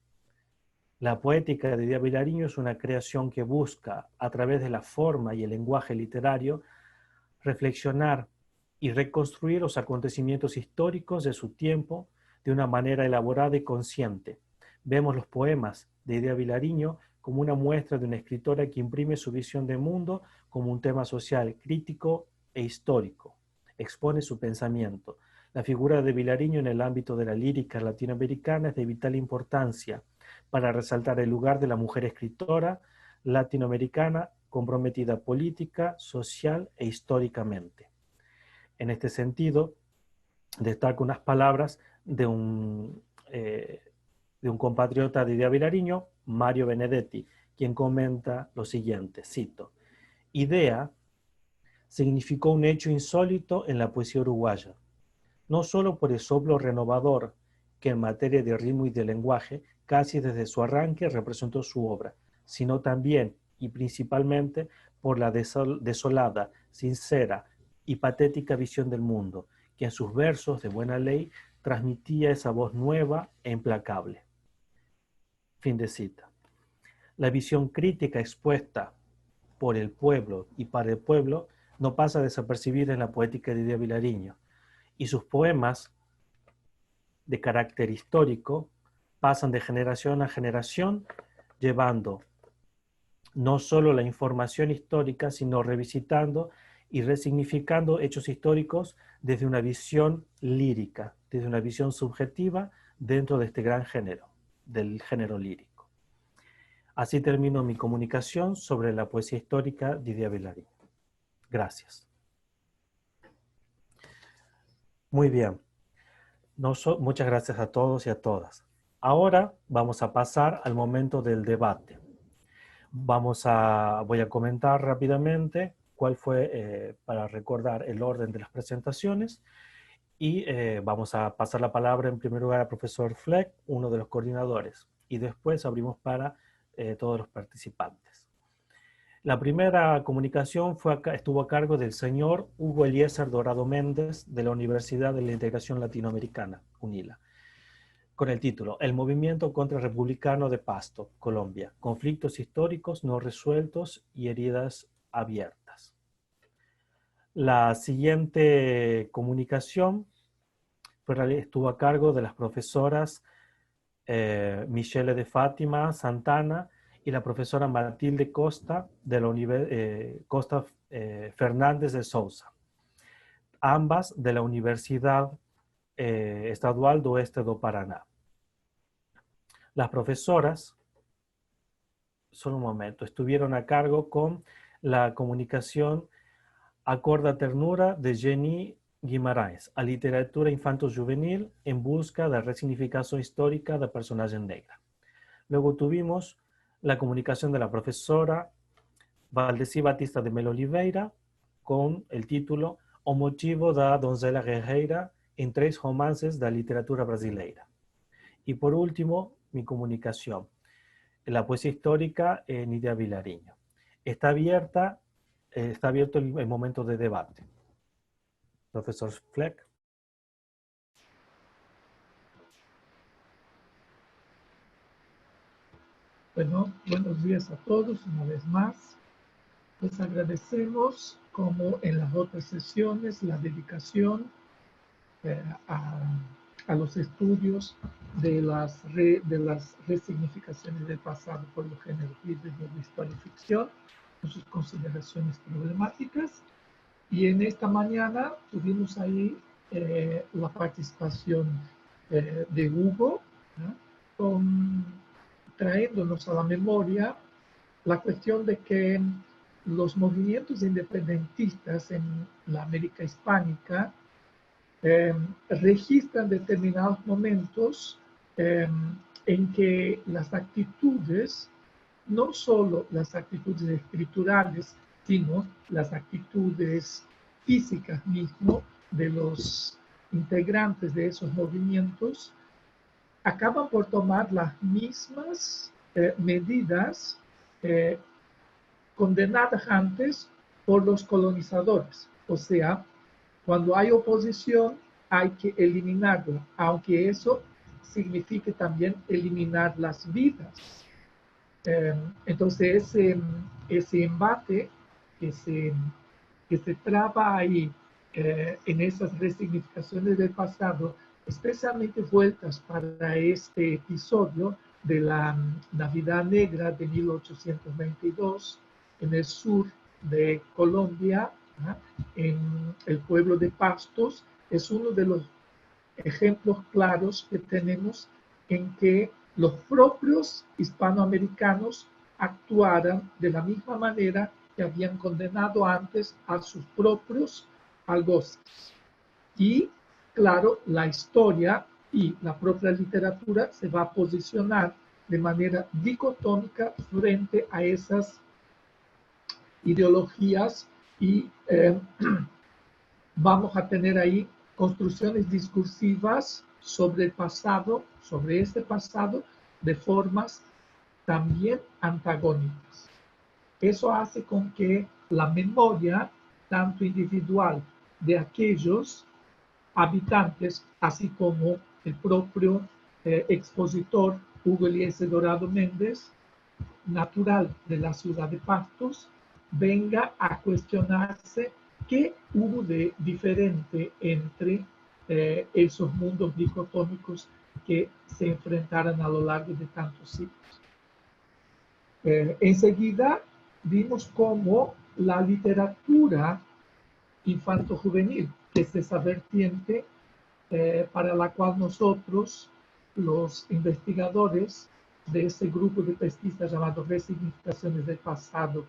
La poética de Díaz Vilariño es una creación que busca, a través de la forma y el lenguaje literario, reflexionar y reconstruir los acontecimientos históricos de su tiempo de una manera elaborada y consciente. Vemos los poemas de Díaz Vilariño como una muestra de una escritora que imprime su visión del mundo como un tema social crítico e histórico. Expone su pensamiento. La figura de Vilariño en el ámbito de la lírica latinoamericana es de vital importancia para resaltar el lugar de la mujer escritora latinoamericana comprometida política, social e históricamente. En este sentido, destaco unas palabras de un compatriota de Díaz Vilariño, Mario Benedetti, quien comenta lo siguiente, cito: "Idea significó un hecho insólito en la poesía uruguaya, no solo por el soplo renovador que en materia de ritmo y de lenguaje casi desde su arranque representó su obra, sino también y principalmente por la desolada, sincera y patética visión del mundo, que en sus versos de buena ley transmitía esa voz nueva e implacable". Fin de cita. La visión crítica expuesta por el pueblo y para el pueblo no pasa desapercibida en la poética de Díaz Vilariño, y sus poemas de carácter histórico pasan de generación a generación, llevando no solo la información histórica, sino revisitando y resignificando hechos históricos desde una visión lírica, desde una visión subjetiva dentro de este gran género, del género lírico. Así termino mi comunicación sobre la poesía histórica de Díaz Vilariño. Gracias. Muy bien. Muchas gracias a todos y a todas. Ahora vamos a pasar al momento del debate. Voy a comentar rápidamente cuál fue, para recordar el orden de las presentaciones, y vamos a pasar la palabra en primer lugar al profesor Fleck, uno de los coordinadores, y después abrimos para todos los participantes. La primera comunicación estuvo a cargo del señor Hugo Eliezer Dorado Méndez de la Universidad de la Integración Latinoamericana, UNILA, con el título "El movimiento contrarrepublicano de Pasto, Colombia, conflictos históricos no resueltos y heridas abiertas". La siguiente comunicación estuvo a cargo de las profesoras Michele de Fátima Santana y la profesora Matilde Costa de la Costa Fernández de Sousa, ambas de la Universidad Estadual do Oeste do Paraná. Las profesoras, solo un momento, estuvieron a cargo con la comunicación Acorda Ternura de Jenny Guimarães, a literatura infanto-juvenil en busca de resignificación histórica de personaje negra. Luego tuvimos la comunicación de la profesora Valdeci Batista de Melo Oliveira con el título O motivo da donzela guerreira en 3 romances da literatura brasileira. Y por último, mi comunicación, la poesía histórica Nidia Vilariño. Está abierto el momento de debate. Profesor Fleck. Bueno, buenos días a todos una vez más. Les agradecemos, como en las otras sesiones, la dedicación a los estudios de las resignificaciones del pasado por los géneros libres de historia y ficción, con sus consideraciones problemáticas. Y en esta mañana tuvimos ahí la participación de Hugo, ¿no? Trayéndonos a la memoria la cuestión de que los movimientos independentistas en la América hispánica registran determinados momentos en que las actitudes, no solo las actitudes escriturales, sino las actitudes físicas mismo de los integrantes de esos movimientos, acaban por tomar las mismas medidas condenadas antes por los colonizadores. O sea, cuando hay oposición hay que eliminarla, aunque eso signifique también eliminar las vidas. Entonces ese embate que se traba ahí en esas resignificaciones del pasado, especialmente vueltas para este episodio de la Navidad Negra de 1822 en el sur de Colombia, ¿no? En el pueblo de Pastos, es uno de los ejemplos claros que tenemos en que los propios hispanoamericanos actuaran de la misma manera que habían condenado antes a sus propios algozes. Y claro, la historia y la propia literatura se va a posicionar de manera dicotómica frente a esas ideologías y vamos a tener ahí construcciones discursivas sobre el pasado, sobre este pasado, de formas también antagónicas. Eso hace con que la memoria, tanto individual de aquellos habitantes, así como el propio expositor Hugo Eliezer Dorado Méndez, natural de la ciudad de Pastos, venga a cuestionarse qué hubo de diferente entre esos mundos dicotómicos que se enfrentaron a lo largo de tantos siglos. Enseguida vimos cómo la literatura infanto-juvenil, que es esa vertiente para la cual nosotros, los investigadores de ese grupo de pesquisa llamado Resignificaciones del Pasado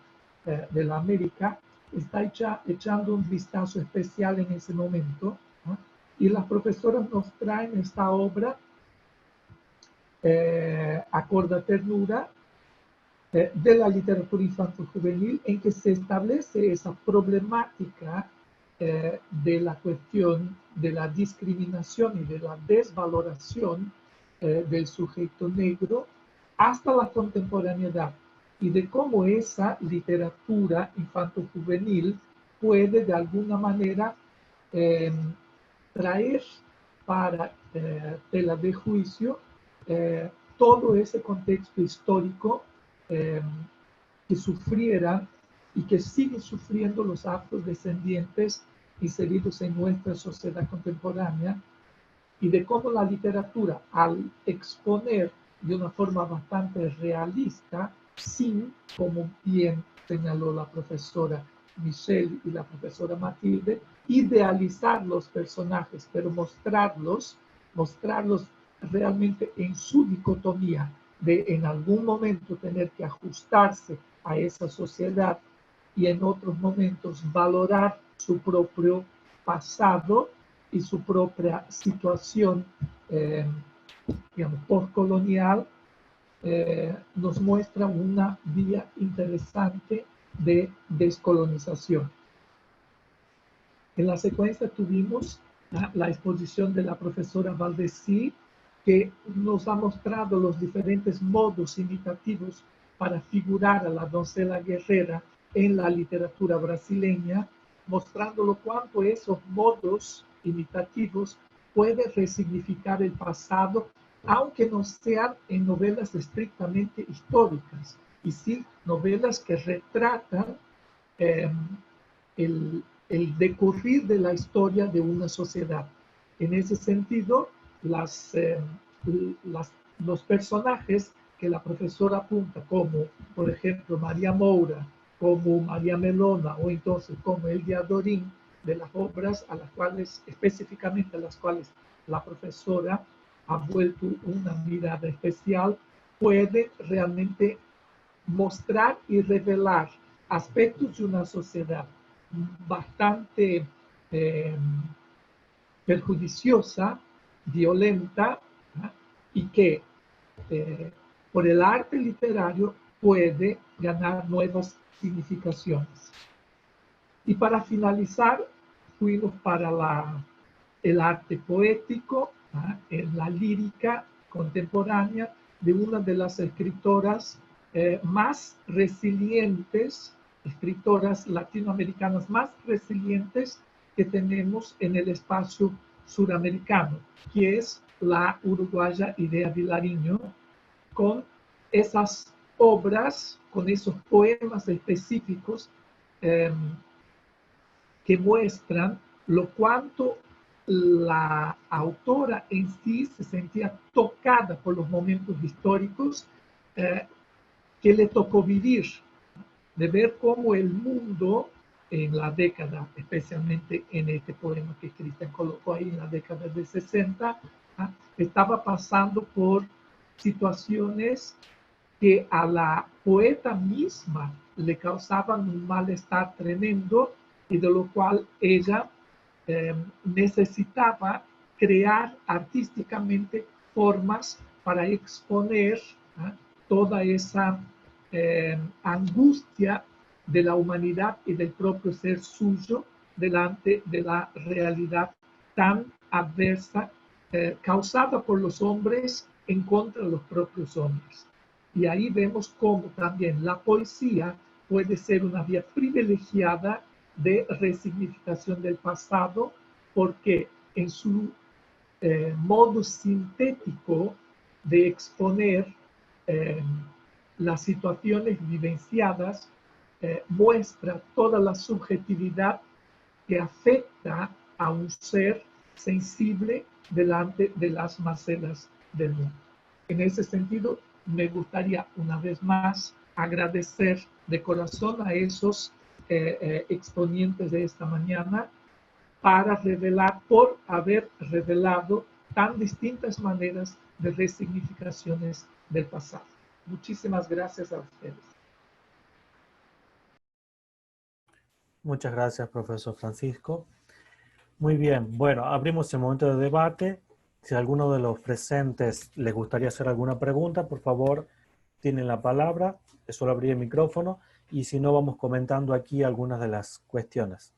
de la América, está echando un vistazo especial en ese momento, ¿no? Y las profesoras nos traen esta obra, Acorda Ternura, de la literatura infanto-juvenil, en que se establece esa problemática de la cuestión de la discriminación y de la desvaloración del sujeto negro hasta la contemporaneidad, y de cómo esa literatura infanto-juvenil puede de alguna manera traer para tela de juicio todo ese contexto histórico que sufrieran y que siguen sufriendo los afrodescendientes inseridos en nuestra sociedad contemporánea y de cómo la literatura, al exponer de una forma bastante realista, sin, como bien señaló la profesora Michelle y la profesora Matilde, idealizar los personajes, pero mostrarlos realmente en su dicotomía de en algún momento tener que ajustarse a esa sociedad y en otros momentos valorar su propio pasado y su propia situación, digamos, postcolonial, nos muestra una vía interesante de descolonización. En la secuencia tuvimos la exposición de la profesora Valdesí, que nos ha mostrado los diferentes modos imitativos para figurar a la doncella guerrera en la literatura brasileña, mostrándolo cuánto esos modos imitativos pueden resignificar el pasado, aunque no sean en novelas estrictamente históricas, y sí novelas que retratan el decurrir de la historia de una sociedad. En ese sentido, los personajes que la profesora apunta, como por ejemplo María Moura, como María Melona o entonces como Eldia Dorín, de las obras a las cuales, específicamente a las cuales la profesora ha vuelto una mirada especial, puede realmente mostrar y revelar aspectos de una sociedad bastante perjudiciosa, violenta, ¿no? Y que por el arte literario puede ganar nuevas significaciones. Y para finalizar, fuimos para el arte poético, ¿no? En la lírica contemporánea de una de las escritoras más resilientes, escritoras latinoamericanas más resilientes que tenemos en el espacio suramericano, que es la uruguaya Idea Vilariño, con esas obras, con esos poemas específicos que muestran lo cuanto la autora en sí se sentía tocada por los momentos históricos que le tocó vivir, de ver cómo el mundo en la década, especialmente en este poema que Cristian colocó ahí en la década de 60, estaba pasando por situaciones que a la poeta misma le causaban un malestar tremendo y de lo cual ella necesitaba crear artísticamente formas para exponer toda esa angustia de la humanidad y del propio ser suyo delante de la realidad tan adversa causada por los hombres en contra de los propios hombres. Y ahí vemos cómo también la poesía puede ser una vía privilegiada de resignificación del pasado, porque en su modo sintético de exponer las situaciones vivenciadas, muestra toda la subjetividad que afecta a un ser sensible delante de las macelas del mundo. En ese sentido, me gustaría una vez más agradecer de corazón a esos exponientes de esta mañana para revelar, por haber revelado tan distintas maneras de resignificaciones del pasado. Muchísimas gracias a ustedes. Muchas gracias, profesor Francisco. Muy bien, bueno, abrimos el momento de debate. Si a alguno de los presentes les gustaría hacer alguna pregunta, por favor, tienen la palabra. Es solo abrir el micrófono y si no, vamos comentando aquí algunas de las cuestiones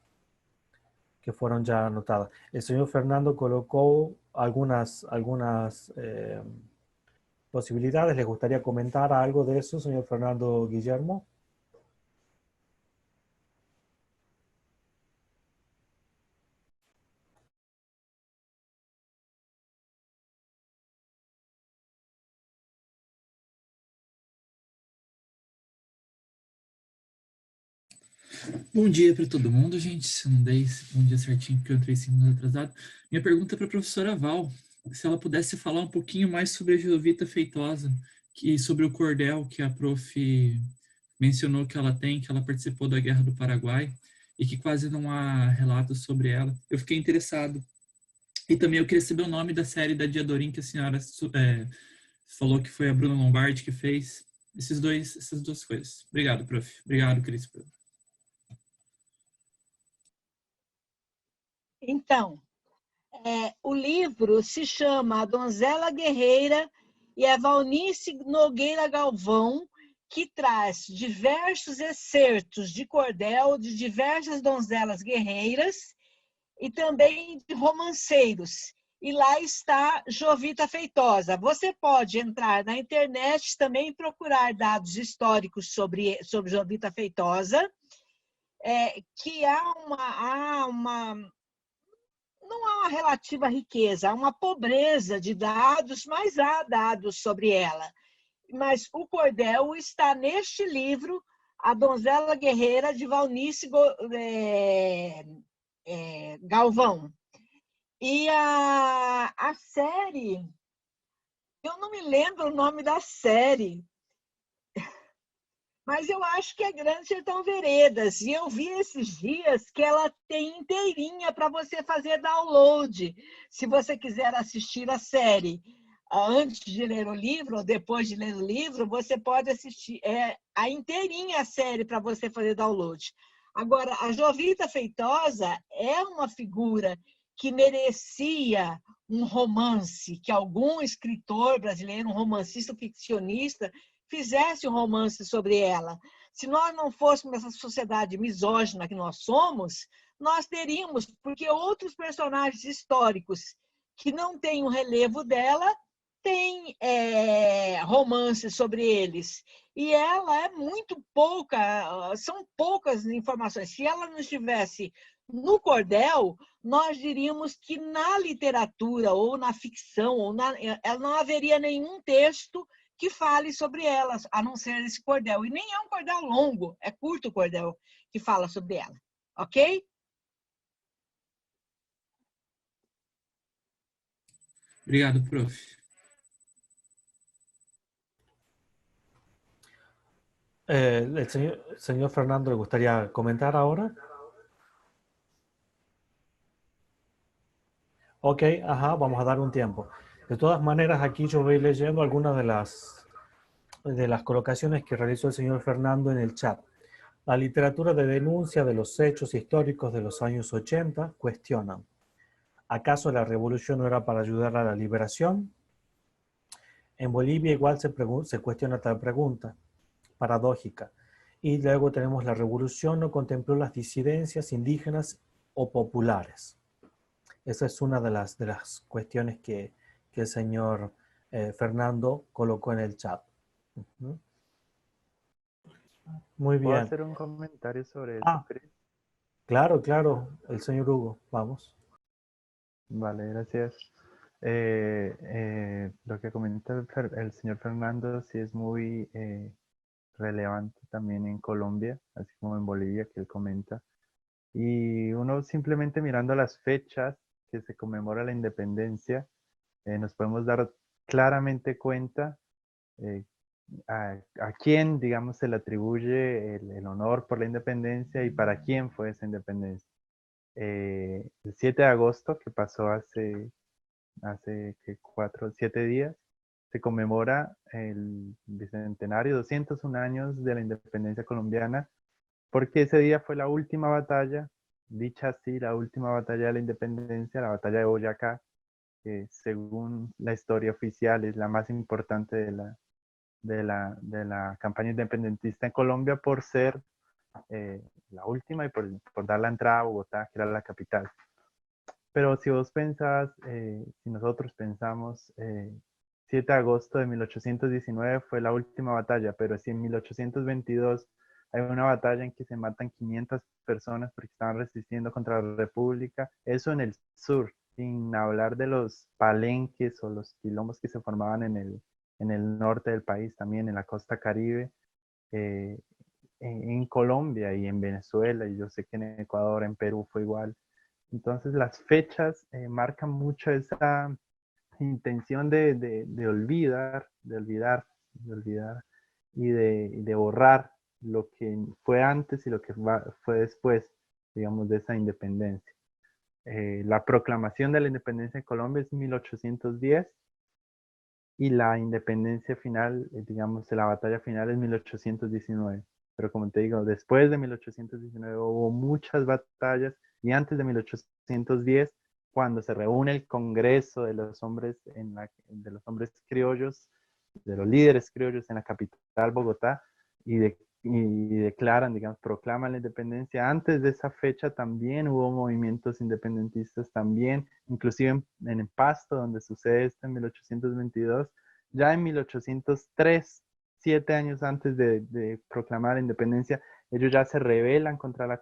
que fueron ya anotadas. El señor Fernando colocó algunas posibilidades. ¿Les gustaría comentar algo de eso, señor Fernando Guillermo? Bom dia para todo mundo, gente. Se não dei bom dia certinho, porque eu entrei 5 minutos atrasado. Minha pergunta é para a professora Val. se ela pudesse falar um pouquinho mais sobre a Jovita Feitosa, sobre o cordel que a prof mencionou que ela tem, que ela participou da Guerra do Paraguai, e que quase não há relatos sobre ela. Eu fiquei interessado. E também eu queria saber o nome da série da Diadorim que a senhora falou que foi a Bruna Lombardi que fez. Essas duas coisas. Obrigado, prof. Obrigado, Cris. Então, o livro se chama A Donzela Guerreira e é Valnice Nogueira Galvão, que traz diversos excertos de cordel de diversas donzelas guerreiras e também de romanceiros. E lá está Jovita Feitosa. Você pode entrar na internet também e procurar dados históricos sobre Jovita Feitosa, que não há uma relativa riqueza, há uma pobreza de dados, mas há dados sobre ela. Mas o cordel está neste livro, A Donzela Guerreira, de Valnice Galvão. E a série, eu não me lembro o nome da série, mas eu acho que é Grande Sertão Veredas. E eu vi esses dias que ela tem inteirinha para você fazer download, se você quiser assistir a série. Antes de ler o livro, ou depois de ler o livro, você pode assistir a inteirinha a série para você fazer download. Agora, a Jovita Feitosa é uma figura que merecia um romance, que algum escritor brasileiro, um romancista ficcionista, fizesse um romance sobre ela. Se nós não fôssemos essa sociedade misógina que nós somos, nós teríamos, porque outros personagens históricos que não têm o relevo dela, tem romances sobre eles. E ela é muito pouca, são poucas informações. Se ela não estivesse no cordel, nós diríamos que na literatura, ou na ficção, ela não haveria nenhum texto que fale sobre elas, a não ser esse cordel. E nem é um cordel longo, é curto o cordel que fala sobre ela. Ok? Obrigado, prof. El señor Fernando le gustaría comentar ahora. Ok, ajá, vamos a dar un tiempo. De todas maneras, aquí yo voy leyendo algunas de las colocaciones que realizó el señor Fernando en el chat. La literatura de denuncia de los hechos históricos de los años 80 cuestionan: ¿acaso la revolución no era para ayudar a la liberación? En Bolivia igual se cuestiona tal pregunta, paradójica. Y luego tenemos: la revolución no contempló las disidencias indígenas o populares. Esa es una de las cuestiones que el señor Fernando colocó en el chat. Muy ¿Puedo bien. hacer un comentario sobre eso, Chris? Claro, claro. El señor Hugo, vamos. Vale, gracias. Lo que comenta el señor Fernando sí es muy relevante también en Colombia, así como en Bolivia, que él comenta. Y uno simplemente mirando las fechas que se conmemora la independencia, nos podemos dar claramente cuenta a quién, digamos, se le atribuye el honor por la independencia y para quién fue esa independencia. El 7 de agosto, que pasó hace 7 días, se conmemora el bicentenario, 201 años de la independencia colombiana, porque ese día fue la última batalla, dicha así, la última batalla de la independencia, la batalla de Boyacá, que según la historia oficial es la más importante de la campaña independentista en Colombia por ser la última y por dar la entrada a Bogotá, que era la capital. Pero si vos pensás, si nosotros pensamos, 7 de agosto de 1819 fue la última batalla, pero si en 1822 hay una batalla en que se matan 500 personas porque estaban resistiendo contra la República, eso en el sur, sin hablar de los palenques o los quilombos que se formaban en el norte del país, también en la costa Caribe, en Colombia y en Venezuela, y yo sé que en Ecuador, en Perú fue igual. Entonces las fechas marcan mucho intención de olvidar y de borrar lo que fue antes y lo que fue después, digamos, de esa independencia. La proclamación de la independencia de Colombia es 1810 y la independencia final, digamos, la batalla final es 1819. Pero como te digo, después de 1819 hubo muchas batallas y antes de 1810, cuando se reúne el Congreso de los hombres, de los hombres criollos, de los líderes criollos en la capital, Bogotá, y declaran, digamos, proclaman la independencia. Antes de esa fecha también hubo movimientos independentistas también, inclusive en Pasto, donde sucede esto en 1822. Ya en 1803, 7 años antes de proclamar la independencia, ellos ya se rebelan contra la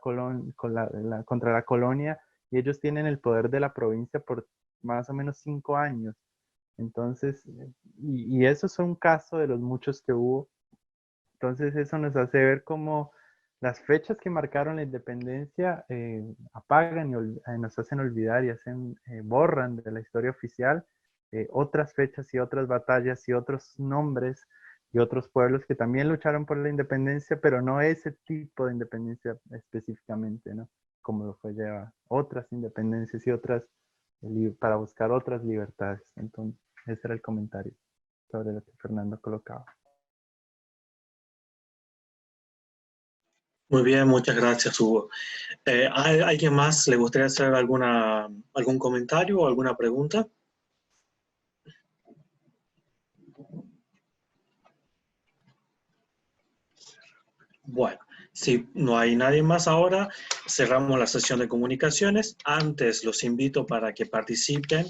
colonia y ellos tienen el poder de la provincia por más o menos 5 años. Entonces, y eso es un caso de los muchos que hubo. Entonces eso nos hace ver cómo las fechas que marcaron la independencia apagan y nos hacen olvidar y borran de la historia oficial otras fechas y otras batallas y otros nombres y otros pueblos que también lucharon por la independencia, pero no ese tipo de independencia específicamente, ¿no? Como lo fue ya otras independencias y otras, para buscar otras libertades. Entonces, ese era el comentario sobre lo que Fernando colocaba. Muy bien, muchas gracias, Hugo. ¿A alguien más le gustaría hacer algún comentario o alguna pregunta? Bueno, si no hay nadie más ahora, cerramos la sesión de comunicaciones. Antes los invito para que participen,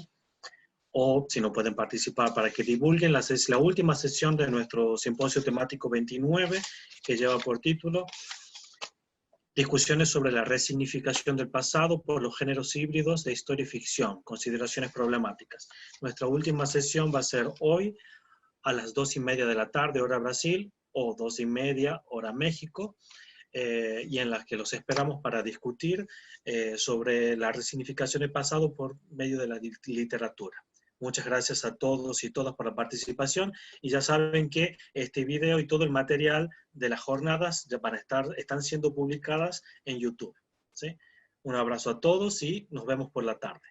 o si no pueden participar, para que divulguen la última sesión de nuestro simposio temático 29, que lleva por título Discusiones sobre la resignificación del pasado por los géneros híbridos de historia y ficción, consideraciones problemáticas. Nuestra última sesión va a ser hoy a las 2:30 de la tarde, hora Brasil, o 2:30 hora México, y en las que los esperamos para discutir sobre la resignificación del pasado por medio de la literatura. Muchas gracias a todos y todas por la participación, y ya saben que este video y todo el material de las jornadas ya están siendo publicadas en YouTube, ¿sí? Un abrazo a todos y nos vemos por la tarde.